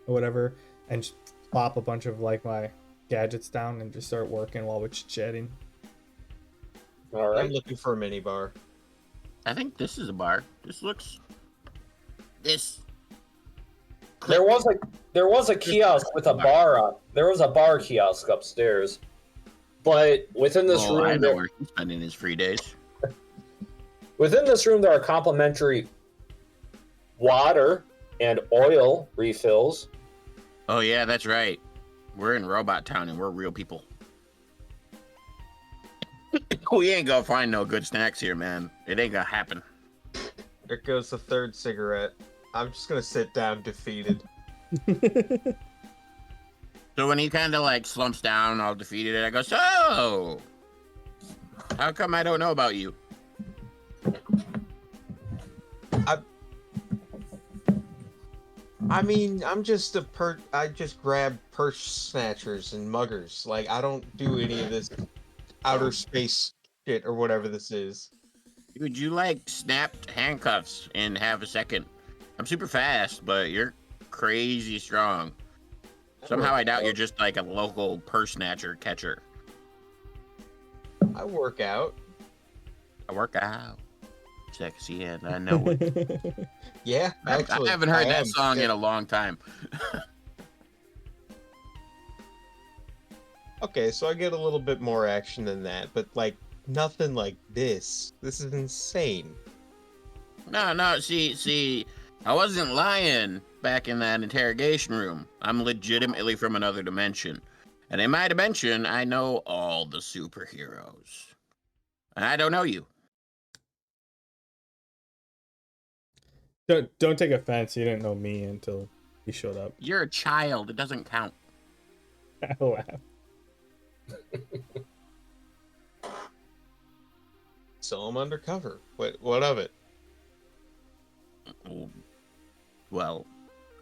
or whatever, and just plop a bunch of like my gadgets down and just start working while we're chatting. All I'm right. looking for a mini bar. I think this is a bar. This. There was a kiosk with a bar on. There was a bar kiosk upstairs, but within this Oh, I room, know where he's spending his free days. Within this room, there are complimentary water and oil refills. Oh yeah, that's right. We're in Robot Town and we're real people. We ain't gonna find no good snacks here, man. It ain't gonna happen. There goes the third cigarette. I'm just gonna sit down defeated. So when he kind of like slumps down, all defeated, I go, so how come I don't know about you? I mean, I'm just I just grab purse snatchers and muggers. Like, I don't do any of this outer space shit or whatever this is. Dude, you like snapped handcuffs in half a second. I'm super fast, but you're crazy strong. Somehow I doubt you're just like a local purse snatcher catcher. I work out. I work out. Sexy and I know it. Yeah, actually. I haven't heard I that am. song Yeah. in a long time. Okay, so I get a little bit more action than that, but like nothing like this. This is insane. No, see, I wasn't lying back in that interrogation room. I'm legitimately from another dimension. And in my dimension, I know all the superheroes. And I don't know you. Don't take offense. You didn't know me until he showed up. You're a child. It doesn't count. I laugh. So I'm undercover. What of it? Well,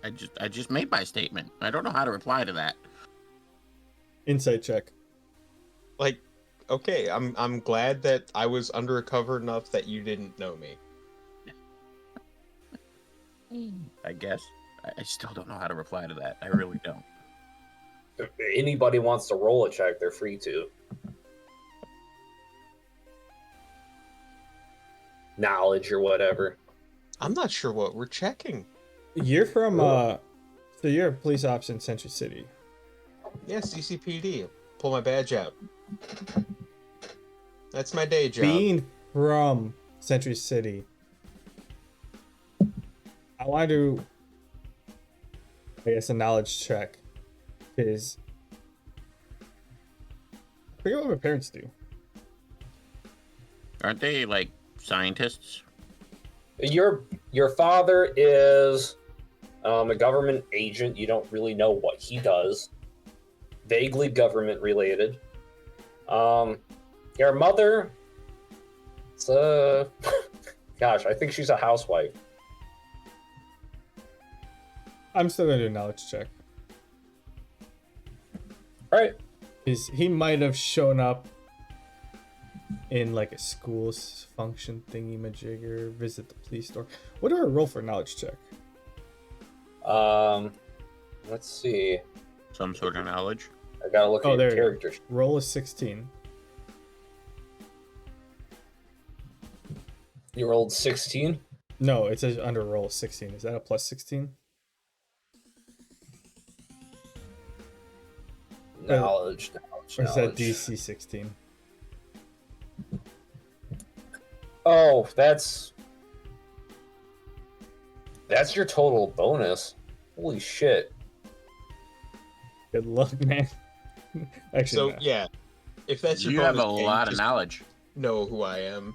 I just made my statement. I don't know how to reply to that. Insight check. Like, okay, I'm glad that I was undercover enough that you didn't know me. I guess. I still don't know how to reply to that. I really don't. If anybody wants to roll a check, they're free to. Knowledge or whatever. I'm not sure what we're checking. You're from so you're a police officer in Century City. Yeah, CCPD. Pull my badge out. That's my day job. Being from Century City, I want to do, I guess, a knowledge check. Is I forget what my parents do. Aren't they like scientists? Your father is a government agent. You don't really know what he does. Vaguely government related. Your mother, it's gosh, I think she's a housewife. I'm still gonna do a knowledge check. All right. He might have shown up in like a school's function thingy majigger, visit the police store. What do I roll for a knowledge check? Let's see. Some sort of knowledge. I gotta look at there your you go. character. Roll a 16. You rolled 16. No, it says under roll 16. Is that a plus 16? Knowledge. Or is that DC 16? Oh, that's your total bonus. Holy shit. Good luck, man. Actually, So no. yeah, if that's your You have a bonus, yeah, lot of just knowledge. know who I am.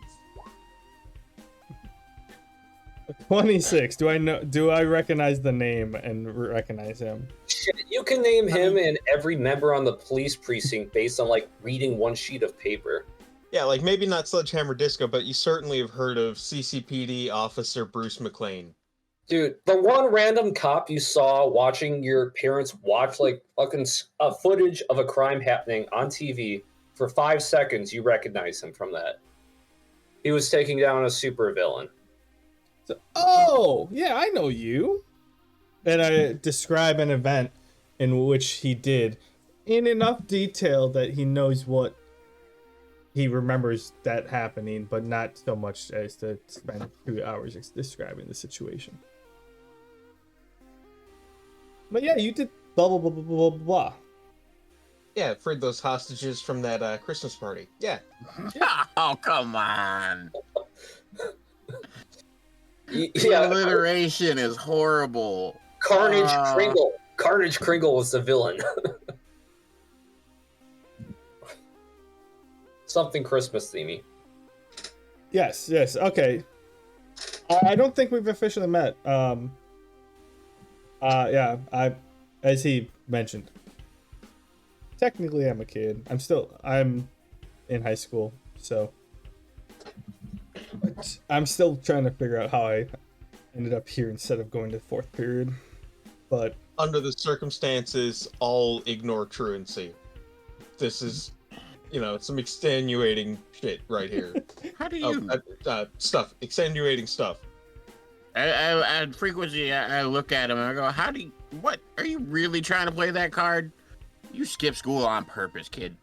26. Do I recognize the name and recognize him? Shit, you can name him and every member on the police precinct based on like reading one sheet of paper. Yeah, like maybe not Sledgehammer Disco, but you certainly have heard of CCPD Officer Bruce McLean. Dude, the one random cop you saw watching your parents watch like fucking footage of a crime happening on TV for 5 seconds, you recognize him from that. He was taking down a supervillain. So, oh, yeah, I know you. And I describe an event in which he did in enough detail that he knows what he remembers that happening, but not so much as to spend 2 hours describing the situation. But yeah, you did blah, blah, blah, blah, blah, blah. Yeah, freed those hostages from that Christmas party. Yeah. Oh, come on. The Yeah, alliteration is horrible. Carnage Kringle. Carnage Kringle was the villain. Something Christmas themey. Yes. Okay. I don't think we've officially met. Yeah. As he mentioned, technically I'm a kid. I'm in high school, so I'm still trying to figure out how I ended up here instead of going to fourth period. But Under the circumstances, I'll ignore truancy. This is, some extenuating shit right here. How do you? Stuff. Extenuating stuff. At frequency, I look at him and I go, what? Are you really trying to play that card? You skip school on purpose, kid.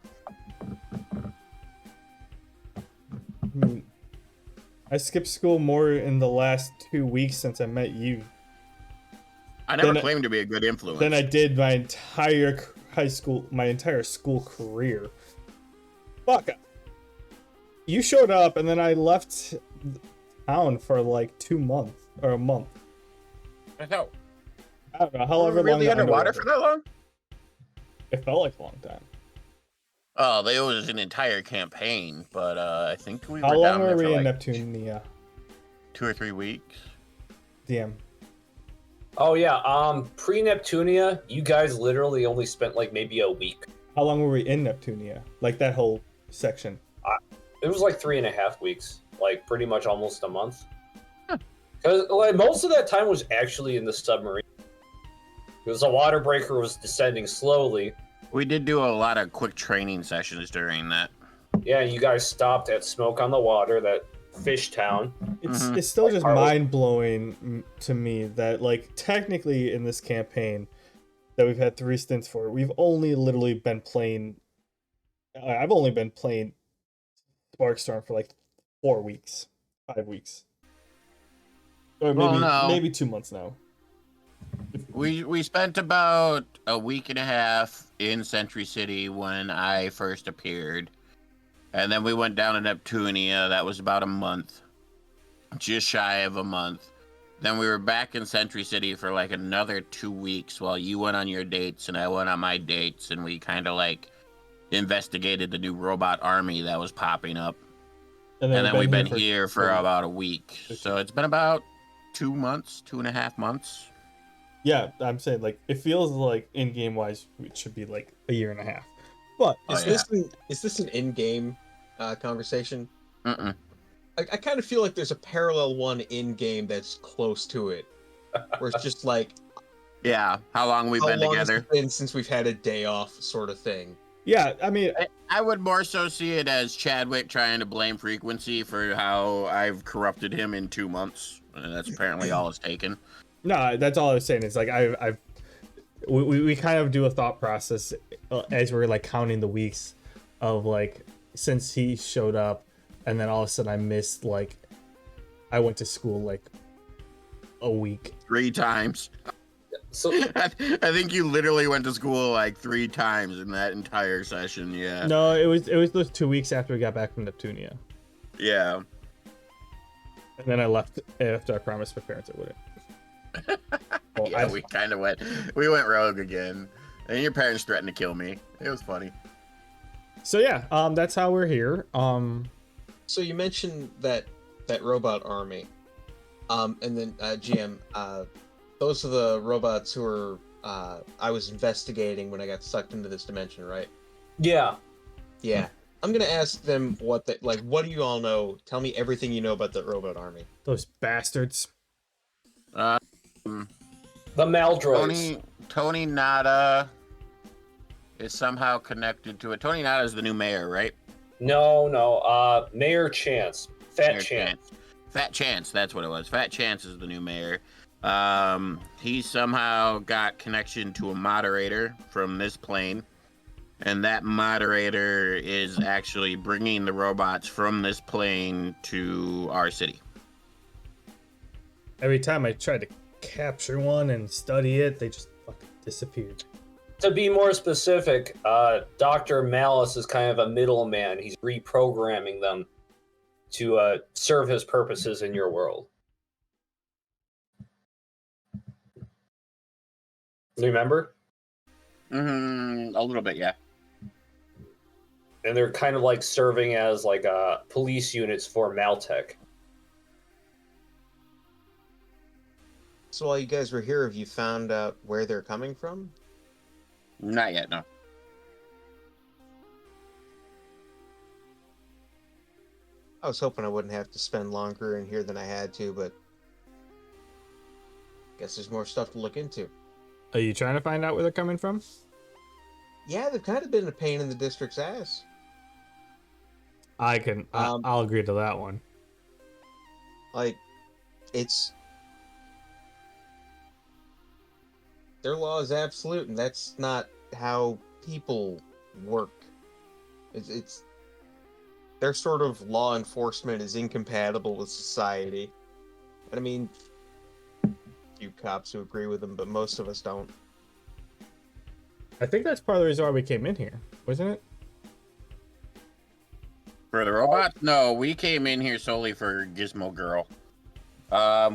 I skipped school more in the last 2 weeks since I met you I never claimed to be a good influence. than I did my entire school career. Fuck. You showed up and then I left town for like 2 months or a month. I know. I don't know, Were however we really long the underwater for that long? It felt like a long time. Oh, it was an entire campaign, but I think we How were long down were there we for in like Neptunia? 2 or 3 weeks. DM. Oh yeah, pre-Neptunia, you guys literally only spent like maybe a week. How long were we in Neptunia? Like that whole section? It was like 3.5 weeks, like pretty much almost a month. Because like most of that time was actually in the submarine. Because the water breaker was descending slowly. We did do a lot of quick training sessions during that. Yeah, you guys stopped at Smoke on the Water, that fish town. It's still just mind blowing to me that like technically in this campaign that we've had 3 stints for, we've only literally been playing. I've only been playing Sparkstorm for like 4 weeks, 5 weeks, or maybe 2 months now. We spent about a week and a half in Century City when I first appeared. And then we went down to Neptunia. That was about a month. Just shy of a month. Then we were back in Century City for like another 2 weeks while you went on your dates and I went on my dates. And we kind of like investigated the new robot army that was popping up. And then we've been here for about a week. So it's been about 2 months, 2.5 months. Yeah, I'm saying like it feels like in-game wise it should be like a year and a half. But Is this an in-game conversation? Mm-mm. I kind of feel like there's a parallel one in-game that's close to it, where it's just like, yeah, how long we've been together? Has it been since we've had a day off, sort of thing. yeah, I mean, I would more so see it as Chadwick trying to blame Frequency for how I've corrupted him in 2 months, and that's apparently all it's taken. no, that's all I was saying. It's like we kind of do a thought process as we're like counting the weeks of like since he showed up, and then all of a sudden I missed like I went to school like a week 3 times. So I think you literally went to school like 3 times in that entire session. Yeah. No, it was those 2 weeks after we got back from Neptunia, Yeah. and then I left after I promised my parents I wouldn't. Well, Yeah, we went rogue again, and your parents threatened to kill me. It was funny. So yeah, that's how we're here. So you mentioned that robot army, and then GM, those are the robots who were I was investigating when I got sucked into this dimension, right? yeah, Yeah. I'm gonna ask them what do you all know? Tell me everything you know about the robot army. Those bastards. the Maldroids. Tony Nada is somehow connected to it. Tony Nada is the new mayor, right? No, Mayor Chance. Fat Chance. Fat Chance, that's what it was. Fat Chance is the new mayor. He somehow got connection to a moderator from this plane, and that moderator is actually bringing the robots from this plane to our city. Every time I tried to capture one and study it, they just fucking disappeared. To be more specific, Dr. Malice is kind of a middleman. He's reprogramming them. to serve his purposes in your world. Remember? A little bit, yeah. And they're kind of like serving as like police units for Maltech. So while you guys were here, have you found out where they're coming from? Not yet, no. I was hoping I wouldn't have to spend longer in here than I had to, but guess there's more stuff to look into. Are you trying to find out where they're coming from? Yeah, they've kind of been a pain in the district's ass. I'll agree to that one. Like, it's... Their law is absolute, and that's not how people work. It's their sort of law enforcement is incompatible with society. And I mean, few cops who agree with them, but most of us don't. I think that's part of the reason why we came in here, wasn't it? For the robots? No, we came in here solely for Gizmo Girl.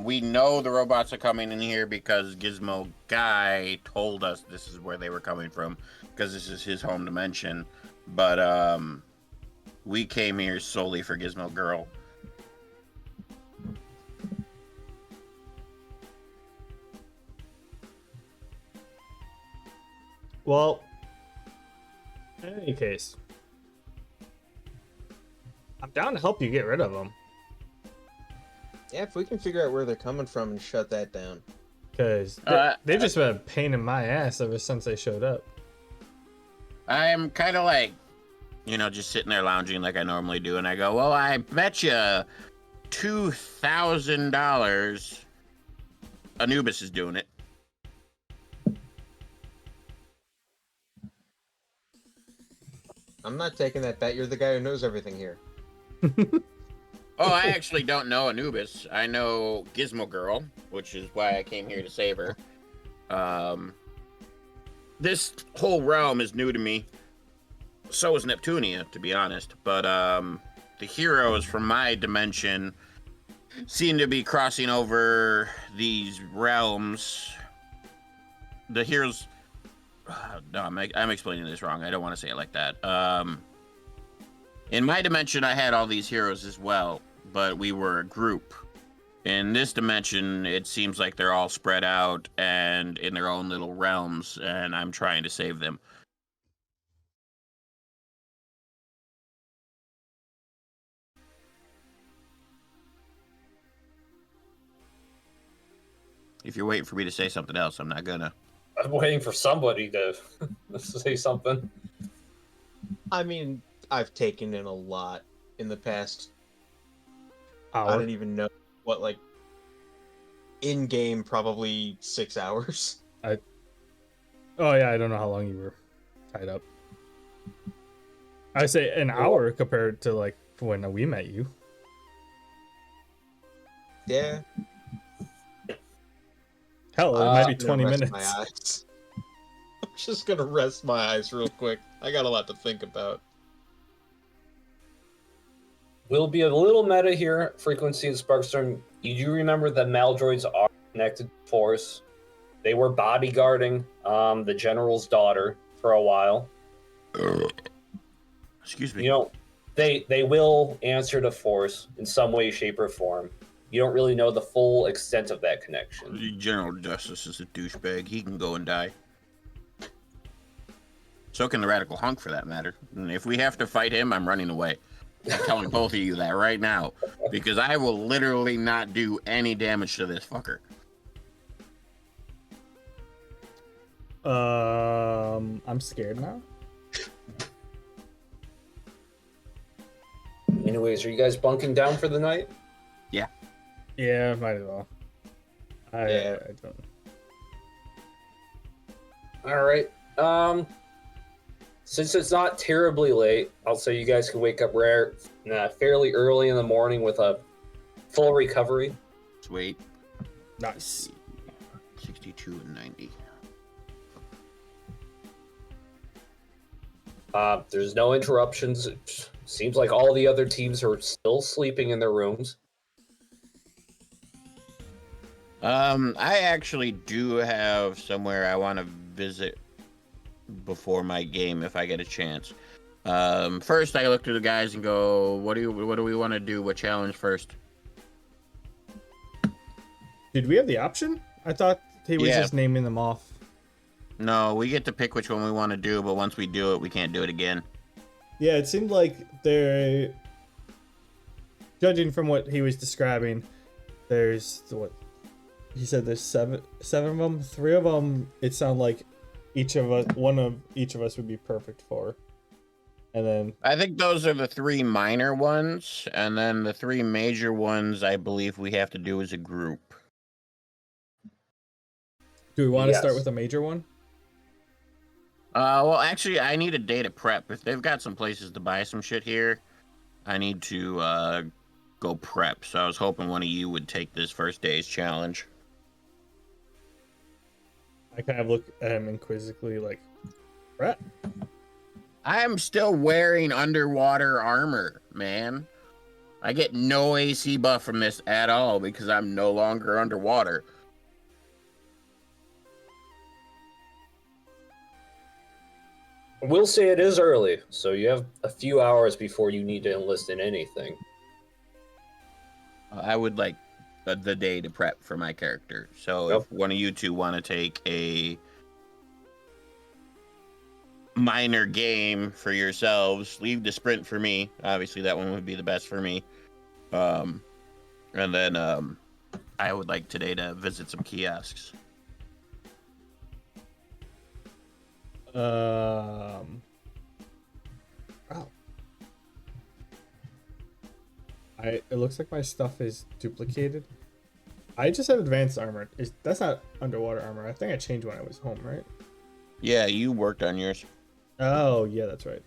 We know the robots are coming in here because Gizmo Guy told us this is where they were coming from, because this is his home dimension. But we came here solely for Gizmo Girl. Well, in any case, I'm down to help you get rid of them. Yeah, if we can figure out where they're coming from and shut that down. Because they've just been a pain in my ass ever since they showed up. I'm kind of like, just sitting there lounging like I normally do, and I go, well, I bet you $2,000 Anubis is doing it. I'm not taking that bet. You're the guy who knows everything here. Oh, I actually don't know Anubis. I know Gizmo Girl, which is why I came here to save her. This whole realm is new to me. So is Neptunia, to be honest. But the heroes from my dimension seem to be crossing over these realms. The heroes... No, I'm explaining this wrong. I don't want to say it like that. In my dimension, I had all these heroes as well, but we were a group. In this dimension, it seems like they're all spread out and in their own little realms, and I'm trying to save them. If you're waiting for me to say something else, I'm not gonna. I'm waiting for somebody to say something. I mean, I've taken in a lot in the past. Hour. I don't even know what, like, in game, probably 6 hours. Oh yeah, I don't know how long you were tied up. I say an hour compared to like when we met you. Yeah. Hell, it might be I'm gonna 20 rest minutes. My eyes. I'm just gonna rest my eyes real quick. I got a lot to think about. We'll be a little meta here, Frequency and Sparkstorm. You do remember that Maldroids are connected to Force. They were bodyguarding the General's daughter for a while. Excuse me. They will answer to Force in some way, shape, or form. You don't really know the full extent of that connection. General Justice is a douchebag. He can go and die. So can the Radical Hunk, for that matter. And if we have to fight him, I'm running away. I'm telling both of you that right now. Because I will literally not do any damage to this fucker. I'm scared now. Anyways, are you guys bunking down for the night? Yeah. Yeah, might as well. I don't. All right. Since it's not terribly late, I'll say you guys can wake up fairly early in the morning with a full recovery. Sweet. Nice. 62 and 90. There's no interruptions. Seems like all the other teams are still sleeping in their rooms. I actually do have somewhere I want to visit before my game if I get a chance. First I look to the guys and go, what do we want to do? What challenge first? Did we have the option? I thought he was Yeah. just naming them off. No, we get to pick which one we want to do, but once we do it, we can't do it again. Yeah, it seemed like they're, judging from what he was describing, there's what he said. There's seven of them. 3 of them, it sounded like one of each of us would be perfect for. And then I think those are the 3 minor ones, and then the 3 major ones I believe we have to do as a group. do we want to start Yes. with a major one? Well, actually, I need a day to prep. If they've got some places to buy some shit here, I need to go prep. So I was hoping one of you would take this first day's challenge. I kind of look at him inquisitively, like, Brett. I'm still wearing underwater armor, man. I get no AC buff from this at all because I'm no longer underwater. We'll say it is early, so you have a few hours before you need to enlist in anything. I would like the day to prep for my character. So Yep. if one of you two want to take a minor game for yourselves, leave the sprint for me. Obviously, that one would be the best for me. And then I would like today to visit some kiosks. Oh. It looks like my stuff is duplicated. I just have advanced armor. That's not underwater armor. I think I changed when I was home, right? Yeah, you worked on yours. Oh, yeah, that's right.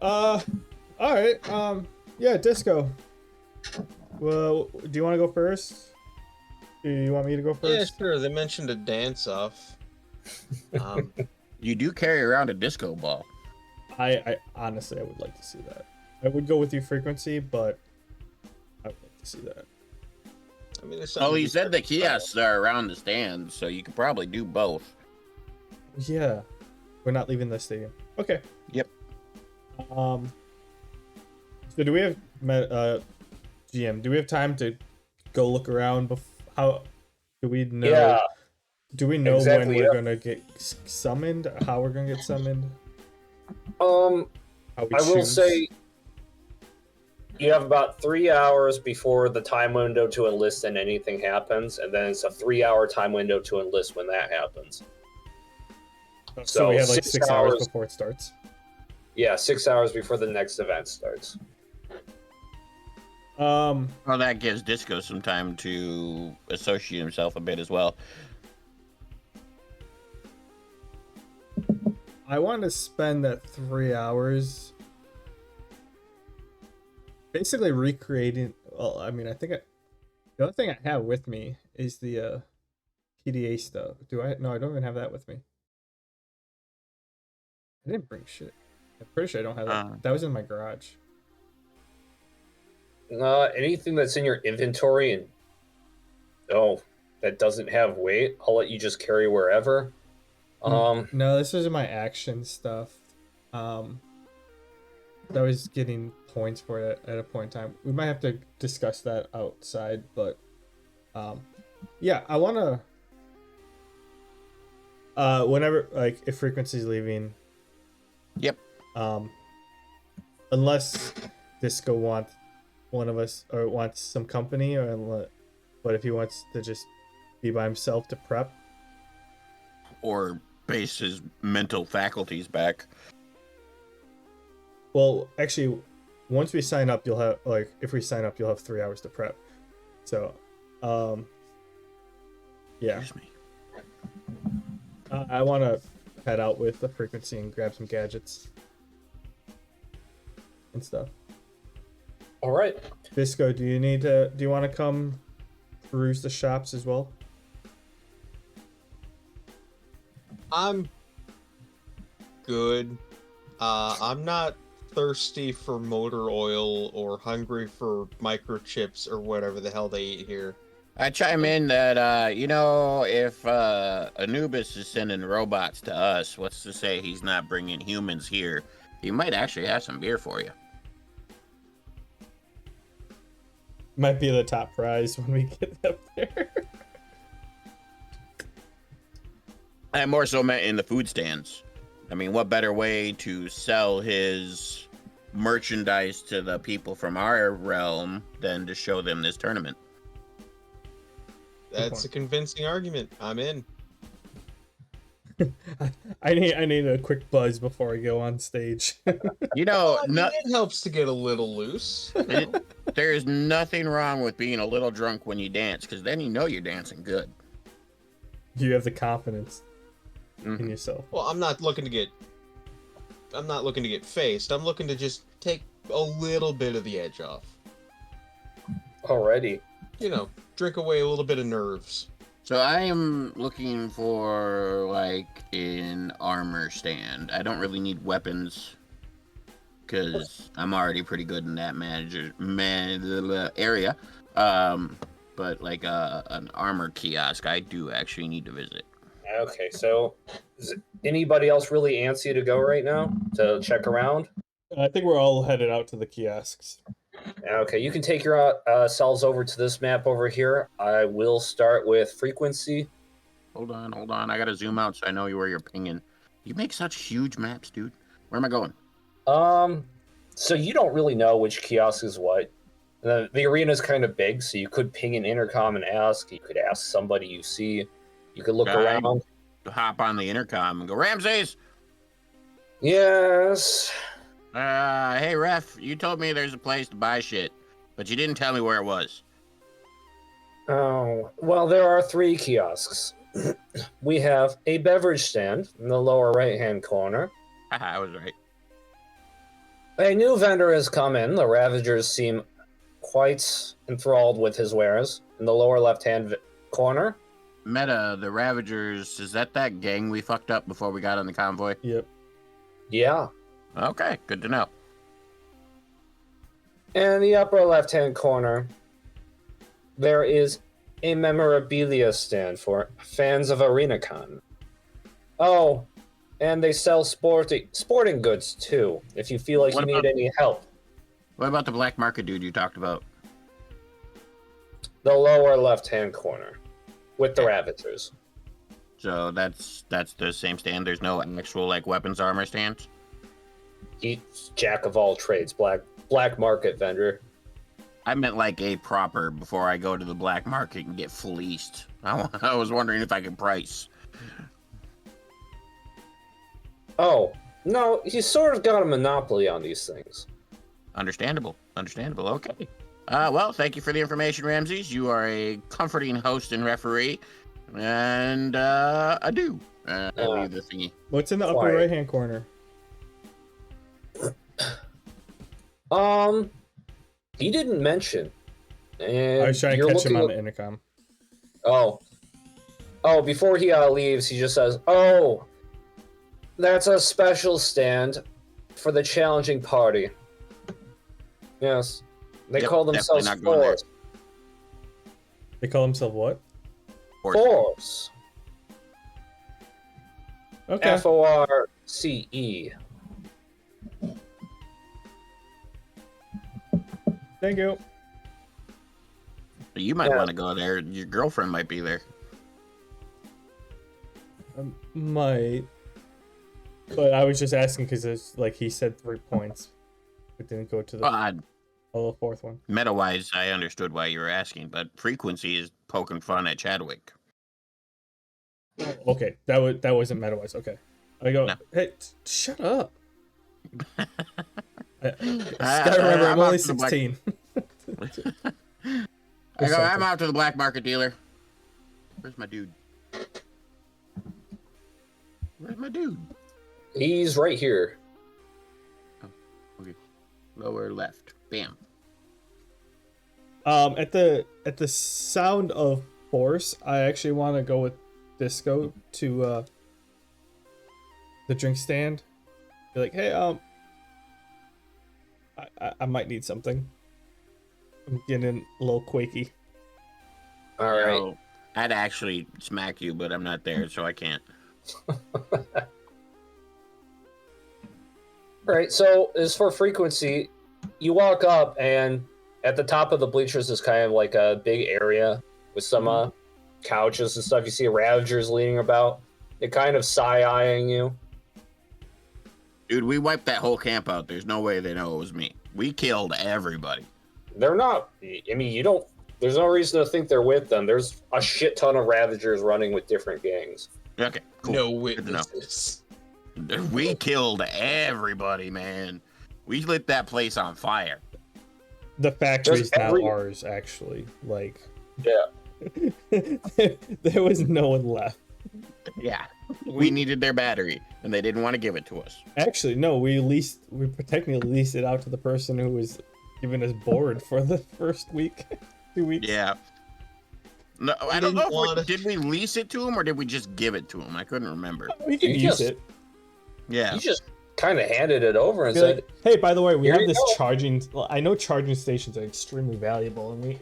All right. Yeah, Disco. Well, do you want to go first? Do you want me to go Yeah, first? sure. They mentioned a dance-off. You do carry around a disco ball. I honestly, I would like to see that. I would go with you frequency, but I would like to see that. I mean, it's Well, he said the kiosks are around the stands, so you could probably do both. Yeah, we're not leaving the stadium. Okay. Yep. So do we have GM? Do we have time to go look around? How do we know? Yeah. Do we know Exactly, when we're yeah. gonna get summoned? How we're gonna get summoned? I How we will choose? say you have about 3 hours before the time window to enlist and anything happens, and then it's a 3-hour time window to enlist when that happens. So we have like 6 6 hours hours. before it starts. Yeah, 6 hours before the next event starts. Well, that gives Disco some time to associate himself a bit as well. I want to spend that 3 hours basically recreating. Well, I mean, I think the other thing I have with me is the PDA stuff. Do I? No, I don't even have that with me. I didn't bring shit. I'm pretty sure I don't have that. That was in my garage. Anything that's in your inventory and that doesn't have weight, I'll let you just carry wherever. No, this is my action stuff. I was getting points for it at a point in time. We might have to discuss that outside, but yeah, I want to whenever, like, if frequency's leaving. Yep. Unless Disco wants one of us or wants some company, but if he wants to just be by himself to prep, Or base his mental faculties back. well, actually, once we sign up, you'll have, like, if we sign up, you'll have 3 hours to prep. So, yeah, Excuse me. I want to head out with the frequency and grab some gadgets and stuff. All right. Disco, do you want to come peruse the shops as well? I'm good. I'm not thirsty for motor oil or hungry for microchips or whatever the hell they eat here. I chime in that, if Anubis is sending robots to us, what's to say he's not bringing humans here? He might actually have some beer for you. Might be the top prize when we get up there. I more so meant in the food stands. I mean, what better way to sell his merchandise to the people from our realm than to show them this tournament? That's a convincing argument. I'm in. I need a quick buzz before I go on stage. You know, Well, I mean, it helps to get a little loose. there is nothing wrong with being a little drunk when you dance, because then you know you're dancing good. You have the confidence in Mhm. yourself. Well, I'm not looking to get faced. I'm looking to just take a little bit of the edge off. Alrighty. You know, drink away a little bit of nerves. So I am looking for like an armor stand. I don't really need weapons because I'm already pretty good in that area. But like an armor kiosk, I do actually need to visit. Okay, so is anybody else really antsy to go right now to check around? I think we're all headed out to the kiosks. Okay, you can take your selves over to this map over here. I will start with frequency. Hold on. I gotta zoom out so I know where you're pinging. You make such huge maps, dude. Where am I going? So you don't really know which kiosk is what. The arena is kind of big, so you could ping an intercom and ask. You could ask somebody you see. You could look around. Hop on the intercom and go, Ramses! Yes. Hey, ref, you told me there's a place to buy shit, but you didn't tell me where it was. Oh, well, there are 3 kiosks. We have a beverage stand in the lower right-hand corner. Haha, I was right. A new vendor has come in. The Ravagers seem quite enthralled with his wares. In the lower left-hand corner. Meta, the Ravagers, is that gang we fucked up before we got on the convoy? Yep. Yeah. Okay, good to know. In the upper left-hand corner, there is a memorabilia stand for fans of ArenaCon. Oh, and they sell sporting goods too, if you feel like What you need about- any help. What about the black market dude you talked about? The lower left-hand corner, with the Ravagers. So that's the same stand. There's no actual like weapons armor stands. He's jack of all trades, black market vendor. I meant like a proper before I go to the black market and get fleeced. I was wondering if I could price. Oh, no, he's sort of got a monopoly on these things. Understandable. Okay. Well, thank you for the information, Ramses. You are a comforting host and referee. And adieu. I leave the thingy. What's in the upper Quiet. right-hand corner? He didn't mention. And I was trying to you're catch him looking on the intercom. Oh, before he leaves, he just says, "Oh, that's a special stand for the challenging party." Yes, they Yep, call definitely themselves not going there. Force. They call themselves what? Force. Okay. FORCE. Thank you. You might Yeah. want to go there. Your girlfriend might be there. Might. But I was just asking because it's like he said 3 points, but didn't go to the little 4th one. Meta-wise, I understood why you were asking, but frequency is poking fun at Chadwick. Okay, that wasn't meta-wise. Okay, I go. No. Hey, shut up. I just Uh, gotta remember, I'm I'm only off to the black- 16. I go, I'm out to the black market dealer. Where's my dude? He's right here. Okay. Lower left. Bam. At the sound of force, I actually want to go with Disco to the drink stand. Be like, hey, I might need something. I'm getting a little quaky. All right. Yo, I'd actually smack you, but I'm not there, so I can't. All right. So as for frequency, you walk up, and at the top of the bleachers is kind of like a big area with some couches and stuff. You see Ravagers leaning about. They're kind of side-eyeing you. Dude, we wiped that whole camp out. There's no way they know it was me. We killed everybody. They're not. I mean, you don't. There's no reason to think they're with them. There's a shit ton of Ravagers running with different gangs. Okay, cool. No Good to know. witnesses. We killed everybody, man. We lit that place on fire. The factory's Just now ours, actually. Like, Yeah. there was no one left. Yeah. We needed their battery, and they didn't want to give it to us. Actually, no, we technically leased it out to the person who was giving us board for the first week, 2 weeks. Yeah. No, I didn't don't know. wanna- Did we lease it to him, or did we just give it to him? I couldn't remember. We can You use just- it. Yeah. You just kind of handed it over and Be said, like, hey, by the way, we "Here have you this go." charging. I know charging stations are extremely valuable, and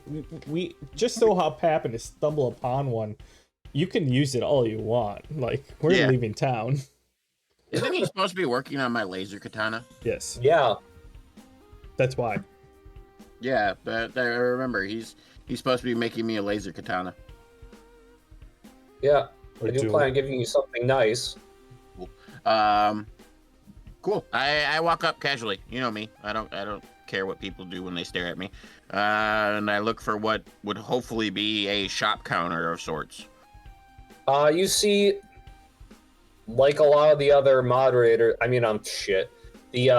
we just so happen to stumble upon one. You can use it all you want. Like, we're Yeah. leaving town. Isn't he supposed to be working on my laser katana? Yes, "Yeah, that's why. Yeah, but I remember he's supposed to be making me a laser katana. yeah. Or I do do plan on giving you something nice." Cool. I walk up casually. You know me. I don't care what people do when they stare at me. And I look for what would hopefully be a shop counter of sorts. You see, like a lot of the other the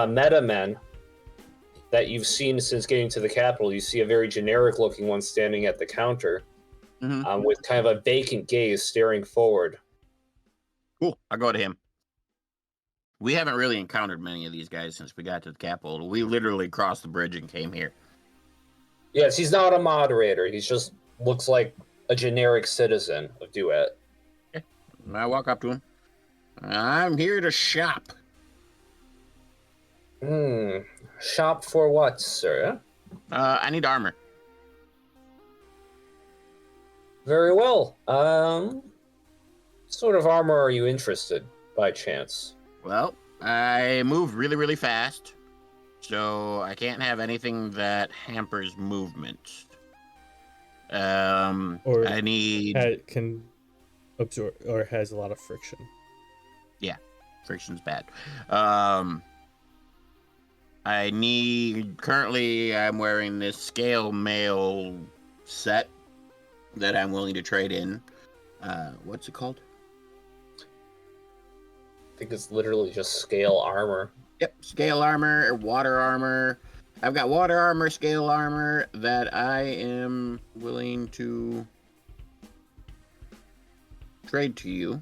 meta men that you've seen since getting to the capital, you see a very generic-looking one standing at the counter, Mhm. with kind of a vacant gaze staring forward. Cool. I'll go to him. We haven't really encountered many of these guys since we got to the capital. We literally crossed the bridge and came here. Yes, he's not a moderator. He's just looks like a generic citizen of Duet. I walk up to him. I'm here to shop. Shop for what, sir? I need armor. Very well. Sort of armor are you interested, by chance? Well, I move really, really fast, so I can't have anything that hampers movement. Or I need can absorb or has a lot of friction. friction's bad. Currently I'm wearing this scale mail set that I'm willing to trade in. What's it called? I think it's literally just scale armor. Yep, scale armor, water armor. I've got water armor, scale armor that I am willing to trade to you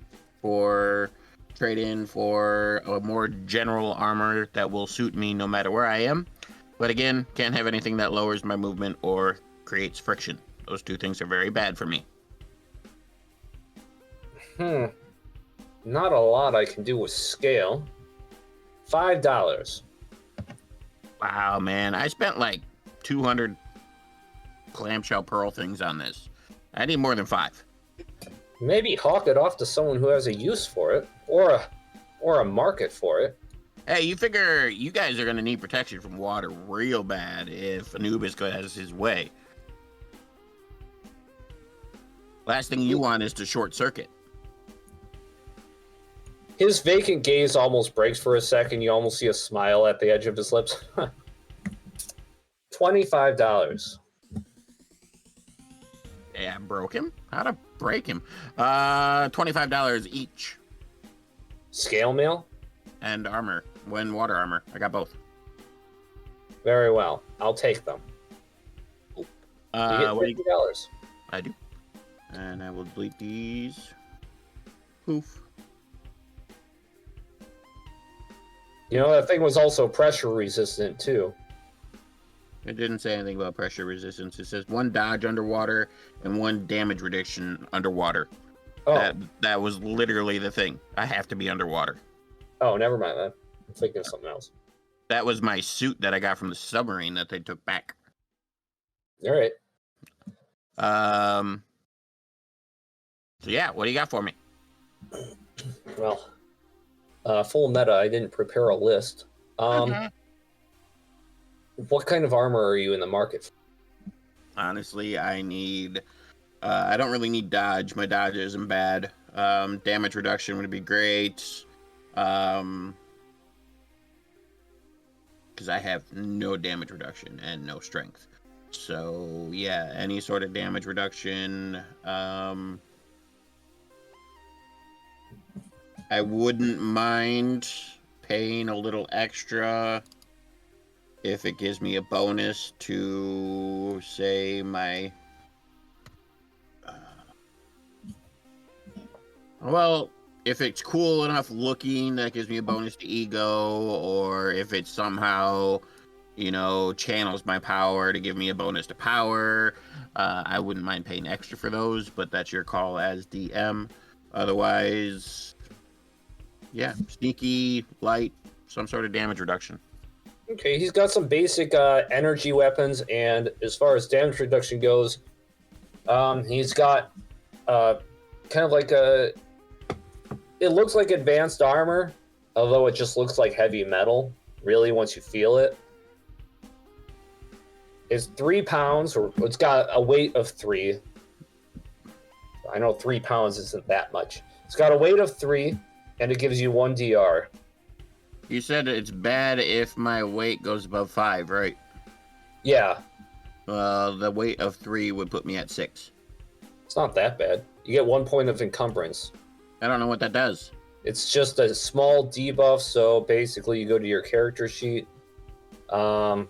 trade in for a more general armor that will suit me no matter where I am. But again, can't have anything that lowers my movement or creates friction. Those two things are very bad for me. Not a lot I can do with scale. $5. Wow, man. I spent like 200 clamshell pearl things on this. I need more than 5. Maybe hawk it off to someone who has a use for it, or a market for it. Hey, you figure you guys are going to need protection from water real bad if Anubis has his way. Last thing you want is to short circuit. His vacant gaze almost breaks for a second. You almost see a smile at the edge of his lips. $25. Yeah, I broke him. How'd I break him? $25 each. Scale mail? And armor. Water armor. I got both. Very well. I'll take them. You get What do you- $50. I do. And I will delete these. Poof. You know, that thing was also pressure resistant, too. It didn't say anything about pressure resistance. It says 1 dodge underwater and 1 damage reduction underwater. Oh, That was literally the thing. I have to be underwater. oh, never mind that. I'm thinking of something else. That was my suit that I got from the submarine that they took back. All right. So yeah, what do you got for me? Well, full meta, I didn't prepare a list. What kind of armor are you in the market for? Honestly, I need. I don't really need dodge. My dodge isn't bad. Damage reduction would be great. Because I have no damage reduction and no strength. So yeah, any sort of damage reduction. I wouldn't mind paying a little extra if it gives me a bonus to, say, my... well, if it's cool enough looking, that gives me a bonus to ego, or if it somehow, channels my power to give me a bonus to power, I wouldn't mind paying extra for those, but that's your call as DM. Otherwise, yeah, sneaky, light, some sort of damage reduction. Okay, he's got some basic energy weapons, and as far as damage reduction goes, he's got kind of like a... It looks like advanced armor, although it just looks like heavy metal, really, once you feel it. It's 3 pounds, or it's got a weight of 3. I know 3 pounds isn't that much. It's got a weight of 3, and it gives you 1 DR. You said it's bad if my weight goes above 5, right? Yeah. The weight of 3 would put me at 6. It's not that bad. You get 1 point of encumbrance. I don't know what that does. It's just a small debuff, so basically you go to your character sheet, go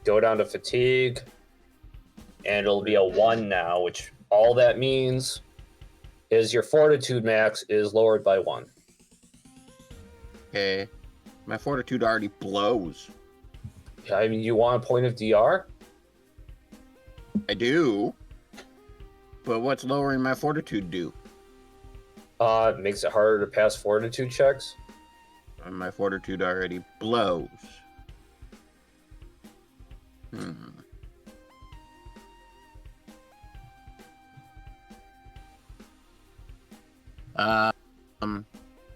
down to fatigue, and it'll be a 1 now, which all that means is your fortitude max is lowered by 1. Okay. My fortitude already blows. I mean, you want a point of DR? I do. But what's lowering my fortitude do? It makes it harder to pass fortitude checks. And my fortitude already blows.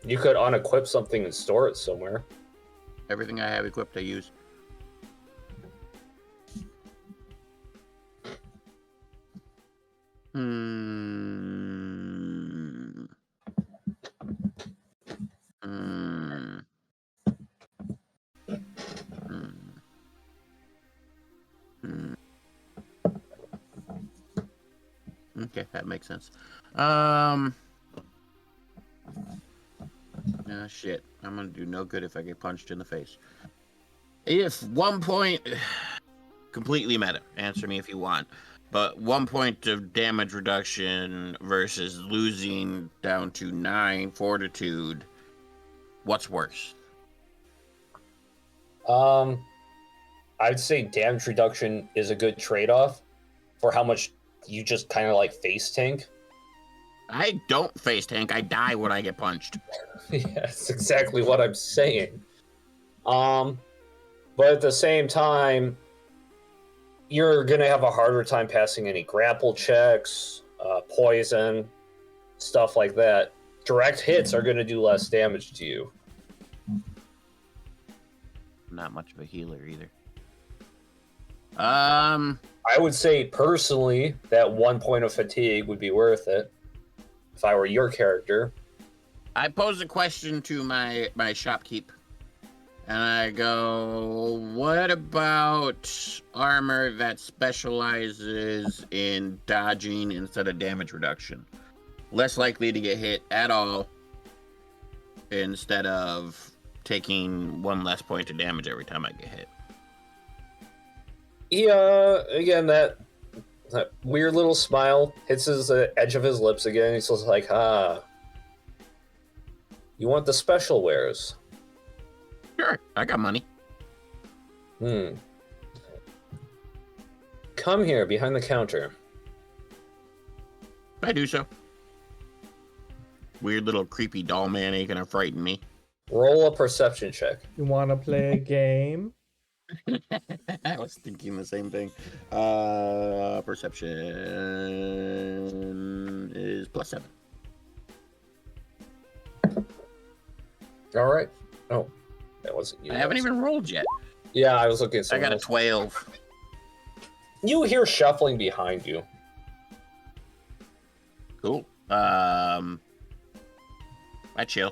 You could unequip something and store it somewhere. Everything I have equipped, I use. Okay, that makes sense. Shit. I'm gonna do no good if I get punched in the face. If 1 point... completely meta. Answer me if you want. But 1 point of damage reduction versus losing down to 9 fortitude. What's worse? I'd say damage reduction is a good trade-off for how much you just kind of like face tank. I don't face tank. I die when I get punched. Yeah, that's exactly what I'm saying. But at the same time, you're gonna have a harder time passing any grapple checks, poison, stuff like that. Direct hits are gonna do less damage to you. Not much of a healer either. I would say personally that 1 point of fatigue would be worth it if I were your character. I pose a question to my shopkeep, and I go, what about armor that specializes in dodging instead of damage reduction? Less likely to get hit at all instead of taking 1 less point of damage every time I get hit. Yeah, again, that weird little smile hits his edge of his lips again. He's just like, you want the special wares? Sure, I got money. Come here, behind the counter. I do so. Weird little creepy doll man ain't gonna frighten me. Roll a perception check. You want to play a game? I was thinking the same thing. Perception is +7. All right. Oh, that wasn't you. I haven't even rolled yet. Yeah, I was looking at I something got a else. 12. You hear shuffling behind you. Cool. I chill.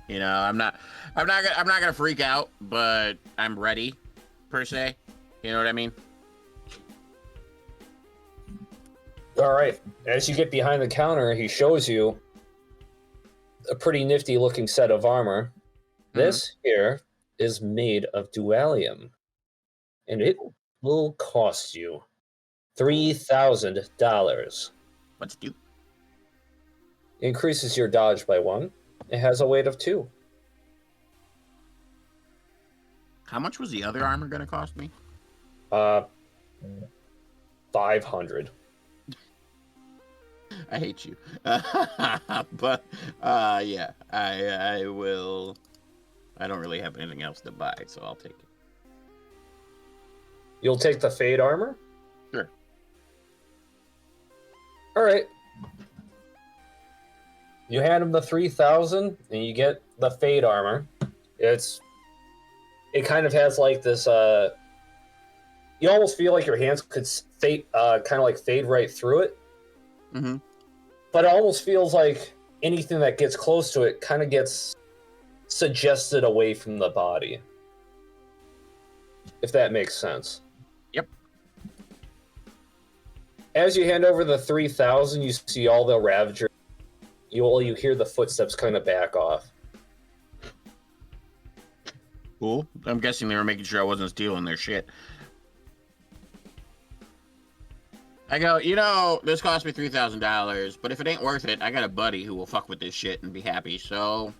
You know, I'm not gonna freak out, but I'm ready, per se. You know what I mean? All right. As you get behind the counter, he shows you a pretty nifty looking set of armor. This here is made of dualium, and it will cost you $3,000. Let's do. Increases your dodge by 1. It has a weight of 2. How much was the other armor gonna cost me? 500. I hate you. But yeah, I will. I don't really have anything else to buy, so I'll take it. You'll take the Fade armor? Sure. All right. You hand him the 3,000, and you get the Fade armor. It kind of has like this. You almost feel like your hands could fade, kind of like fade right through it. Mm-hmm. But it almost feels like anything that gets close to it kind of gets suggested away from the body. If that makes sense. Yep. As you hand over the 3,000, you see all the Ravagers. You hear the footsteps kind of back off. Cool. I'm guessing they were making sure I wasn't stealing their shit. I go, you know, this cost me $3,000, but if it ain't worth it, I got a buddy who will fuck with this shit and be happy. So,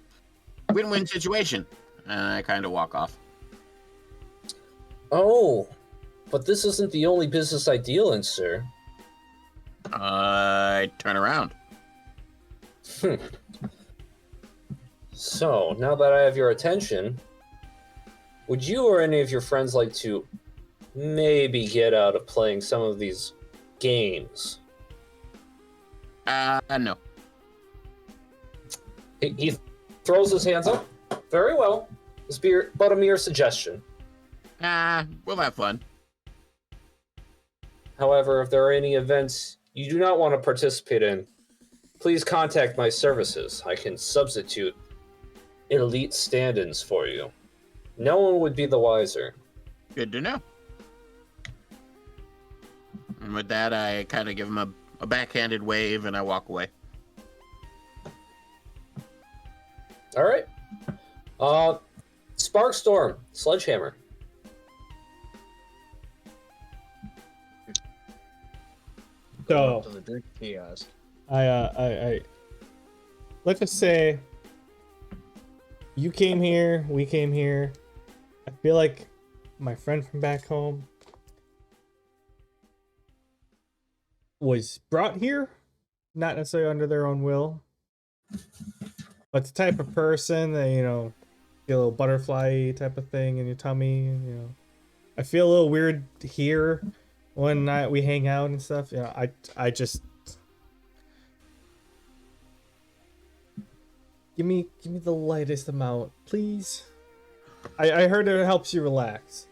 win-win situation. And I kind of walk off. Oh, but this isn't the only business I deal in, sir. I turn around. So, now that I have your attention, would you or any of your friends like to maybe get out of playing some of these games? No. He throws his hands up. Very well. It's but a mere suggestion. We'll have fun. However, if there are any events you do not want to participate in, please contact my services. I can substitute elite stand-ins for you. No one would be the wiser. Good to know. And with that, I kind of give him a backhanded wave and I walk away. All right. Sparkstorm, Sledgehammer. Going up to the drink kiosk. I let's just say you came here, we came here. I feel like my friend from back home was brought here, not necessarily under their own will, but the type of person that, you know, get a little butterfly type of thing in your tummy, you know. I feel a little weird here when we hang out and stuff. You know, I just give me the lightest amount, please. I heard it helps you relax.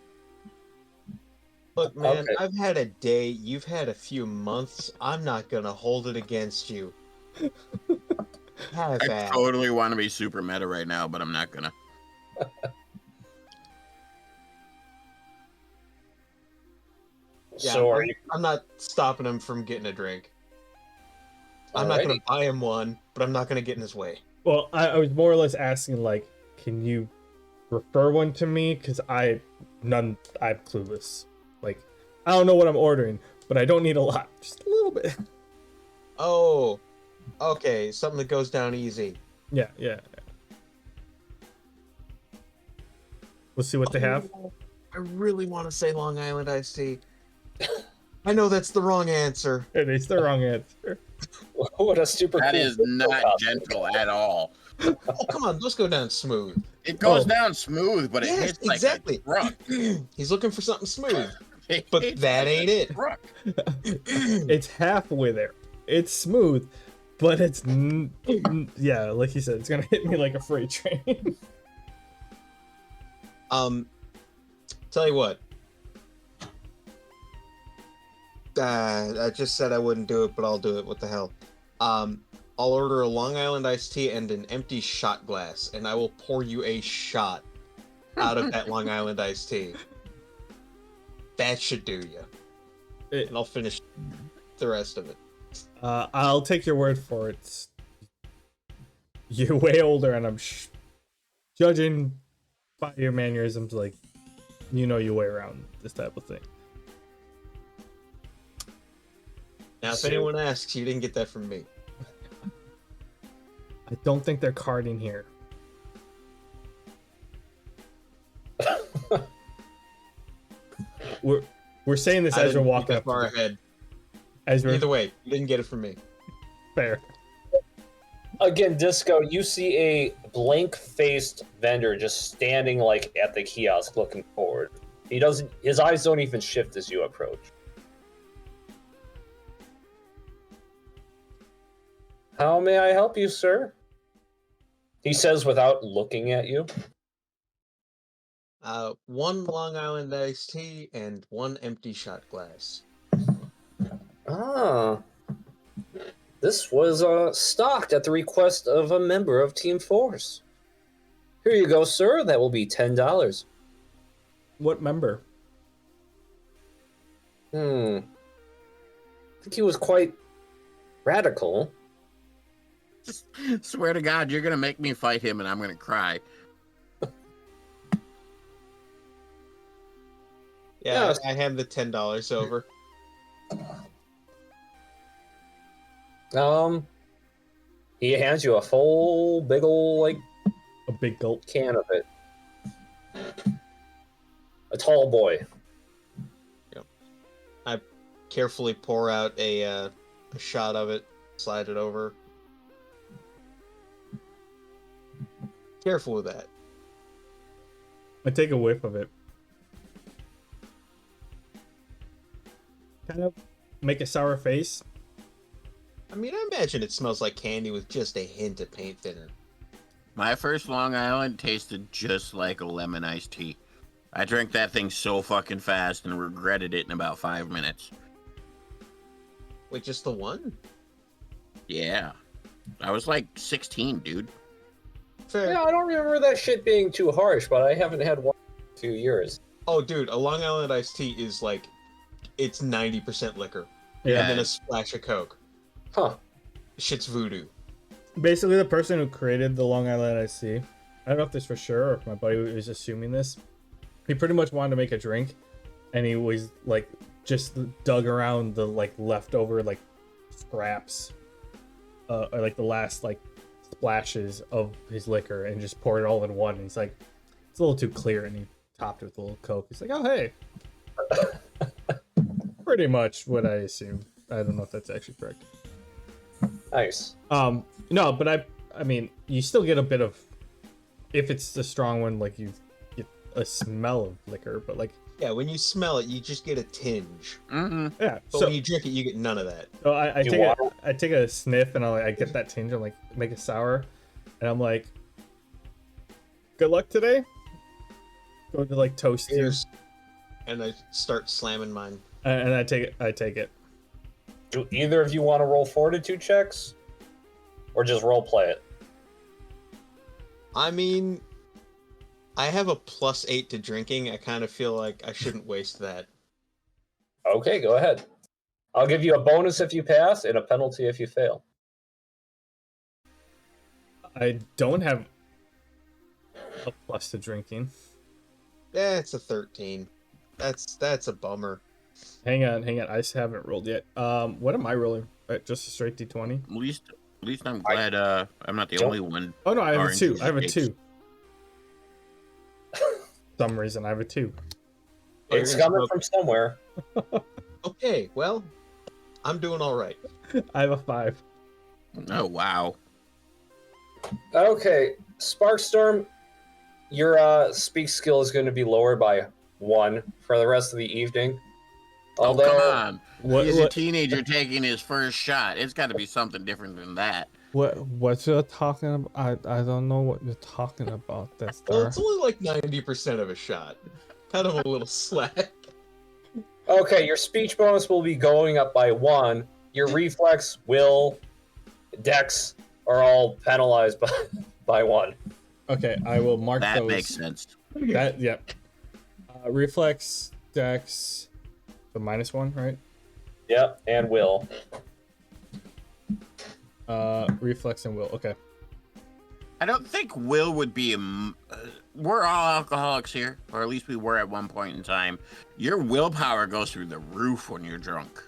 Look, man, Okay. I've had a day. You've had a few months. I'm not gonna hold it against you. Have I at. totally want to be super meta right now, but I'm not gonna. Yeah, So are you? I'm not stopping him from getting a drink. I'm not gonna Alrighty. buy him one, but I'm not gonna get in his way. Well, I was more or less asking, like, can you refer one to me? Because I'm clueless. Like, I don't know what I'm ordering, but I don't need a lot. Just a little bit. Oh, okay, something that goes down easy. Yeah. Let's see what they have. I really want to say Long Island iced tea. I know that's the wrong answer. It's the wrong answer. What a super That cool is disco not costume. gentle at all. Oh, come on, those go down smooth. It goes Oh. down smooth, but it Yes, hits like exactly. a truck. He's looking for something smooth. It But hits that like ain't a it. truck. It's halfway there. It's smooth, but it's yeah, like you said, it's gonna hit me like a freight train. Tell you what. I just said I wouldn't do it, but I'll do it. What the hell? I'll order a Long Island iced tea and an empty shot glass, and I will pour you a shot out of that Long Island iced tea. That should do you. And I'll finish the rest of it. I'll take your word for it. You're way older, and I'm judging by your mannerisms, like your way around this type of thing. Now, if anyone asks, you didn't get that from me. I don't think they're carding here. We're saying this I as we're didn't think walking that up. far ahead. As we're Either way, you didn't get it from me. fair. Again, Disco, you see a blank-faced vendor just standing like at the kiosk looking forward. His eyes don't even shift as you approach. How may I help you, sir? He says without looking at you. One Long Island iced tea and one empty shot glass. Ah. This was stocked at the request of a member of Team Force. Here you go, sir. That will be $10. What member? I think he was quite radical. Swear to God, you're gonna make me fight him, and I'm gonna cry. Yeah, I hand the $10 over. He hands you a full, big ol' A big gulp. can of it. A tall boy. Yep. I carefully pour out a shot of it, slide it over. Careful with that. I take a whiff of it. Kind of make a sour face. I mean, I imagine it smells like candy with just a hint of paint thinner. My first Long Island tasted just like a lemon iced tea. I drank that thing so fucking fast and regretted it in about 5 minutes. Wait, just the one? Yeah. I was like 16, dude. Fair. Yeah, I don't remember that shit being too harsh, but I haven't had one in 2 years. Oh, dude, a Long Island iced tea is like, it's 90% liquor. Yeah. And then a splash of Coke. Huh. Shit's voodoo. Basically, the person who created the Long Island iced tea, I don't know if this for sure or if my buddy was assuming this. He pretty much wanted to make a drink, and he was like just dug around the like leftover like scraps, or like the last like splashes of his liquor, and just poured it all in one. And he's like, it's a little too clear, and he topped it with a little Coke. He's like, oh hey, pretty much what I assumed. I don't know if that's actually correct. Nice. No, but I mean, you still get a bit of, if it's a strong one, like you get a smell of liquor, but like, Yeah, when you smell it, you just get a tinge. Mm-mm. yeah. But So, when you drink it, you get none of that. so I You take want I take a sniff and I get that tinge. I'm like, make it sour, and I'm like, good luck today. Go to like toast you, Cheers. And I start slamming mine. and I take it. Do either of you want to roll fortitude checks? Or just role play it? I mean, I have a +8 to drinking. I kind of feel like I shouldn't waste that. Okay, go ahead. I'll give you a bonus if you pass and a penalty if you fail. I don't have a plus to drinking. Yeah, it's a 13. That's a bummer. Hang on. I just haven't rolled yet. What am I rolling? Just a straight D20. At least I'm glad I'm not the Don't- only one. Oh no, I have a Orange 2. I have a shakes. 2. Some reason I have a 2. It's coming from somewhere. Okay, well, I'm doing all right. I have a 5. Oh wow. Okay, Sparkstorm, your speak skill is going to be lowered by 1 for the rest of the evening. Oh come on. He's a What teenager taking his first shot. It's got to be something different than that. what you're talking about? I don't know what you're talking about. That's Well, it's only like 90% of a shot. Cut him a little slack. Okay, your speech bonus will be going up by 1. Your reflex, will, dex are all penalized by 1. okay. I will mark That those. makes sense. That yep. Reflex, dex, the -1, right? Yep, and will. Reflex and will. Okay. I don't think Will would be we're all alcoholics here, or at least we were at one point in time. Your willpower goes through the roof when you're drunk.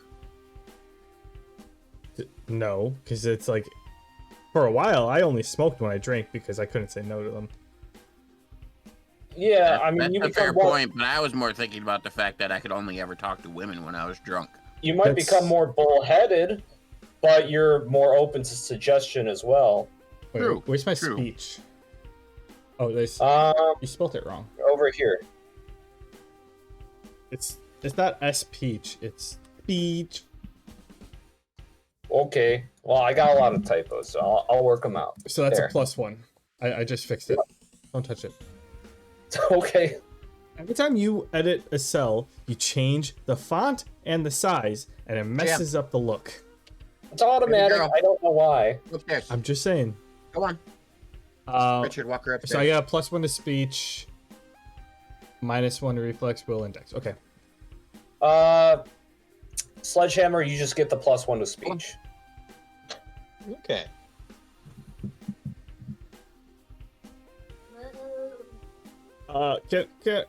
No, because it's like, for a while I only smoked when I drank because I couldn't say no to them. Yeah, I mean, That's you a fair become more, point, but I was more thinking about the fact that I could only ever talk to women when I was drunk. you might That's- become more bullheaded, but you're more open to suggestion as well. Wait, True, where's my true. speech? Oh, you spelled it wrong. Over here. It's not S-peach, it's speech. Okay. Well, I got a lot of typos, so I'll work them out. So that's There. a +1. I just fixed it. Don't touch it. Okay. Every time you edit a cell, you change the font and the size, and it messes up the look. It's automatic. Here we go. I don't know why. Upstairs. I'm just saying. Go on. Richard, walk her upstairs. So I got a +1 to speech, -1 to reflex, will, index. Okay. Sledgehammer, you just get the +1 to speech. Okay.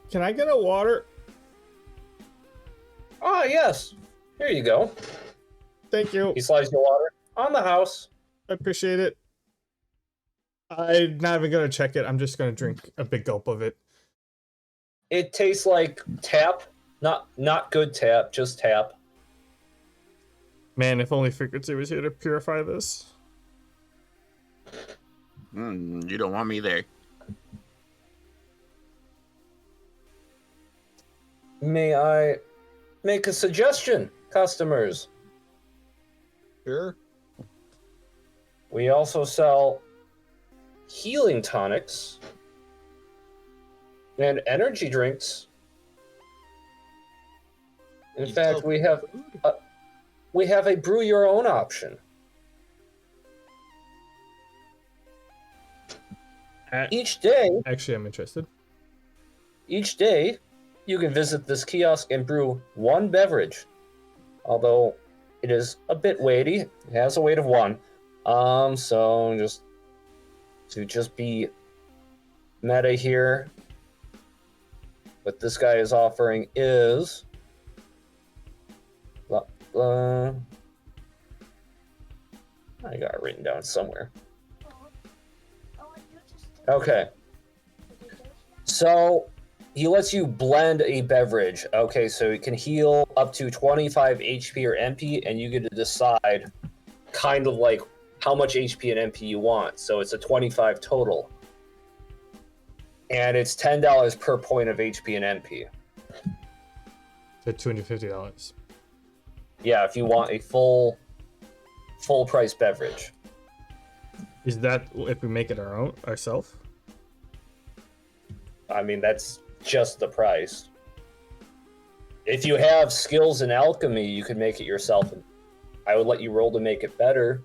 Can I get a water? Oh, yes. Here you go. Thank you. He slides your water on the house. I appreciate it. I'm not even gonna check it. I'm just gonna drink a big gulp of it. It tastes like tap. Not good tap, just tap. Man, if only Frequency was here to purify this. You don't want me there. May I make a suggestion, customers? Sure. We also sell healing tonics and energy drinks. In You fact, sell we have a brew your own option. Each day, Actually, I'm interested. you can visit this kiosk and brew one beverage. Although it is a bit weighty, it has a weight of 1. So just be meta here. What this guy is offering is I got it written down somewhere. Okay. So he lets you blend a beverage. Okay, so it can heal up to 25 HP or MP, and you get to decide kind of like how much HP and MP you want. So it's a 25 total. And it's $10 per point of HP and MP. For $250. Yeah, if you want a full price beverage. Is that if we make it ourselves? I mean, that's just the price. If you have skills in alchemy, you could make it yourself. I would let you roll to make it better.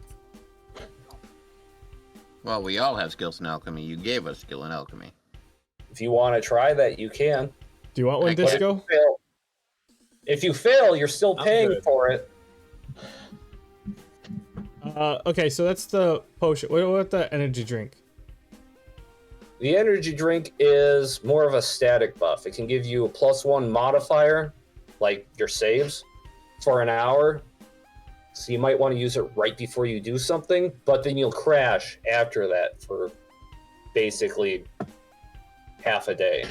Well, we all have skills in alchemy. You gave us skill in alchemy. If you want to try that, you can. Do you want one, I But Disco? if you fail, you're still I'm paying good. for it. Okay, so that's the potion. What about the energy drink? The energy drink is more of a static buff. It can give you a +1 modifier, like your saves, for an hour. So you might want to use it right before you do something, but then you'll crash after that for basically half a day.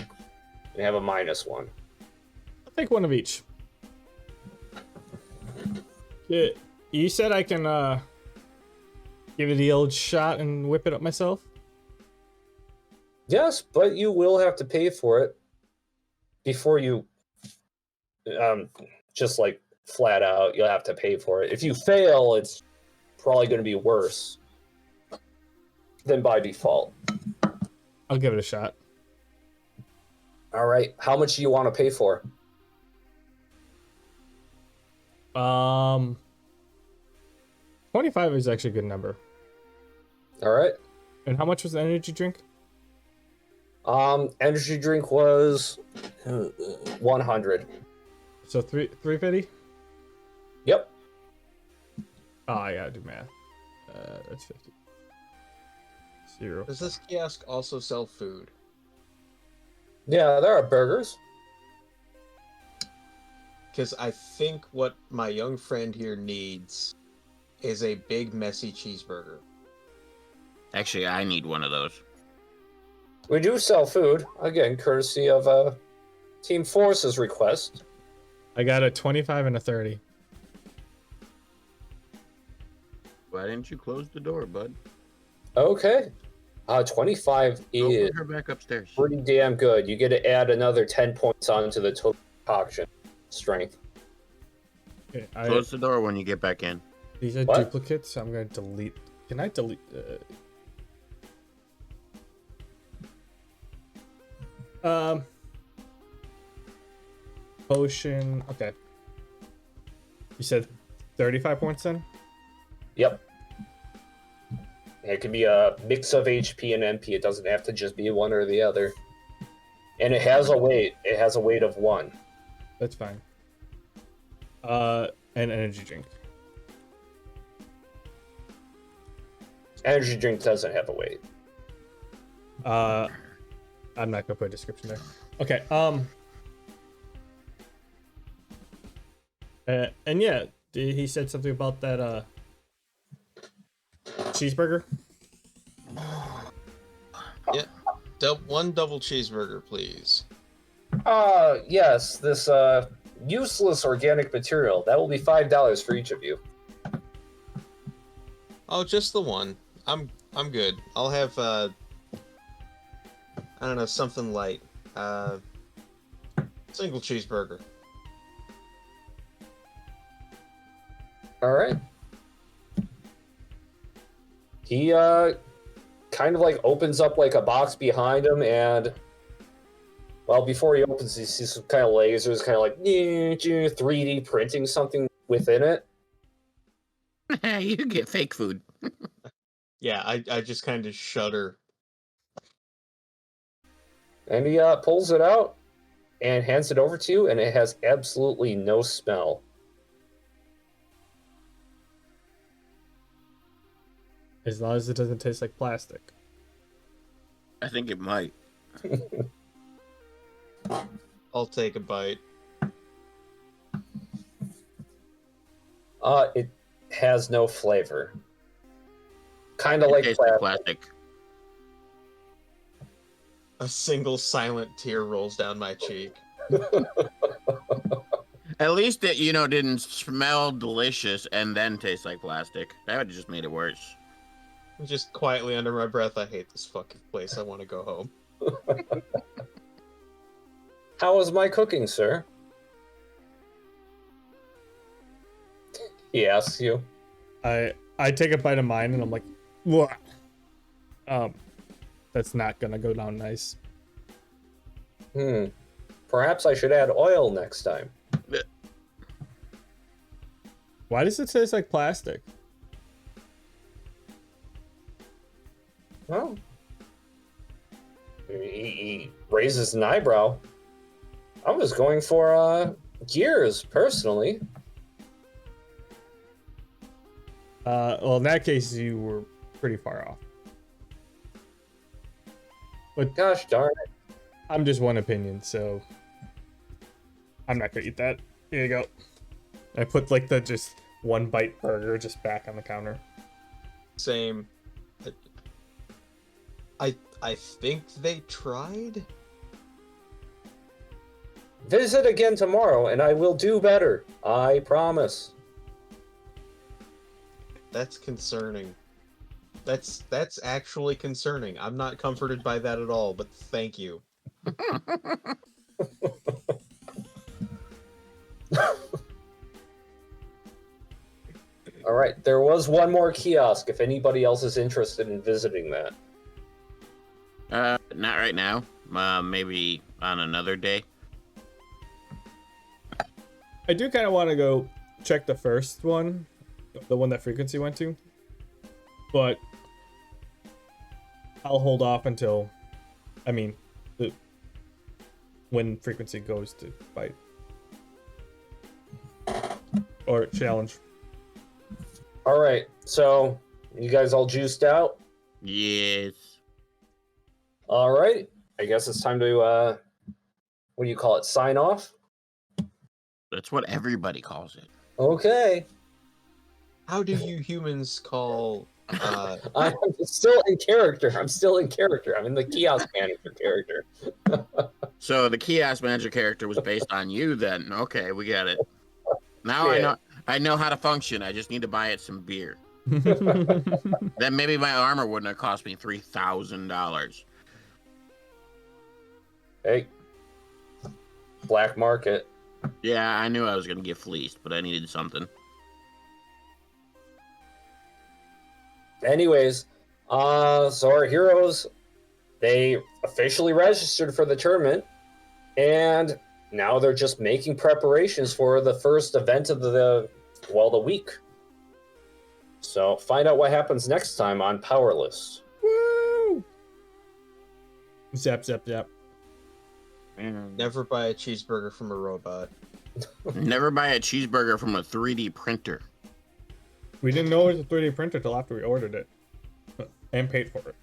You have a -1. I'll take one of each. Yeah, you said I can give it the old shot and whip it up myself. Yes, but you will have to pay for it before you just like flat out you'll have to pay for it. If you fail, it's probably going to be worse than by default. I'll give it a shot. All right, how much do you want to pay for? 25 is actually a good number. All right. And how much was the energy drink? Energy drink was 100. So 350. Yep. Oh, I gotta do math. That's 50. 0. Does this kiosk also sell food? Yeah, there are burgers. Because I think what my young friend here needs is a big, messy cheeseburger. Actually, I need one of those. We do sell food, again, courtesy of Team Force's request. I got a 25 and a 30. Why didn't you close the door, bud? Okay. 25 Go is put her back upstairs. pretty damn good. You get to add another 10 points onto the total concoction strength. Okay, Close the door when you get back in. these are What? duplicates, so I'm gonna delete. Can I delete? Potion. Okay. You said 35 points then? Yep. It can be a mix of HP and MP. It doesn't have to just be one or the other. And it has a weight. It has a weight of 1. That's fine. An energy drink. Energy drink doesn't have a weight. I'm not gonna put a description there. Okay. And yeah, he said something about that cheeseburger. Yeah. One double cheeseburger, please. Yes, this useless organic material. That will be $5 for each of you. Oh, just the one. I'm good. I'll have I don't know, something light. Single cheeseburger. All right. He kind of like opens up like a box behind him, and well, before he opens, he sees some kind of lasers, kind of like 3D printing something within it. You get fake food. Yeah, I just kind of shudder. And he pulls it out and hands it over to you, and it has absolutely no smell. As long as it doesn't taste like plastic. I think it might. I'll take a bite. It has no flavor. Kind of It like tastes plastic. like plastic. A single silent tear rolls down my cheek. At least it, didn't smell delicious and then taste like plastic. That would have just made it worse. Just quietly under my breath, I hate this fucking place. I want to go home. How was my cooking, sir? He asks you. I take a bite of mine and I'm like, what? That's not gonna go down nice. Perhaps I should add oil next time. Why does it taste like plastic? Well, he raises an eyebrow. I was going for gears, personally. Well, in that case, you were pretty far off. But Gosh darn it. I'm just one opinion, so I'm not gonna eat that. Here you go. I put like the just one bite burger just back on the counter. Same. I think they tried? Visit again tomorrow, and I will do better. I promise. That's concerning. That's actually concerning. I'm not comforted by that at all, but thank you. All right, there was one more kiosk if anybody else is interested in visiting that. Not right now. Maybe on another day. I do kind of want to go check the first one, the one that Frequency went to, but I'll hold off until, when Frequency goes to fight or challenge. All right, so you guys all juiced out? Yes. All right, I guess it's time to, what do you call it, sign off? That's what everybody calls it. Okay. How do you humans call I'm still in character. I'm in the kiosk manager character. So the kiosk manager character was based on you then. Okay, we get it. Now Yeah. I know how to function. I just need to buy it some beer. Then maybe my armor wouldn't have cost me $3,000. Hey, black market. Yeah, I knew I was gonna get fleeced, but I needed something. Anyways, so our heroes, they officially registered for the tournament, and now they're just making preparations for the first event of the week. So find out what happens next time on Powerless. Woo! Zap, zap, zap. never buy a cheeseburger from a robot? Never buy a cheeseburger from a 3D printer. We didn't know it was a 3D printer till after we ordered it and paid for it.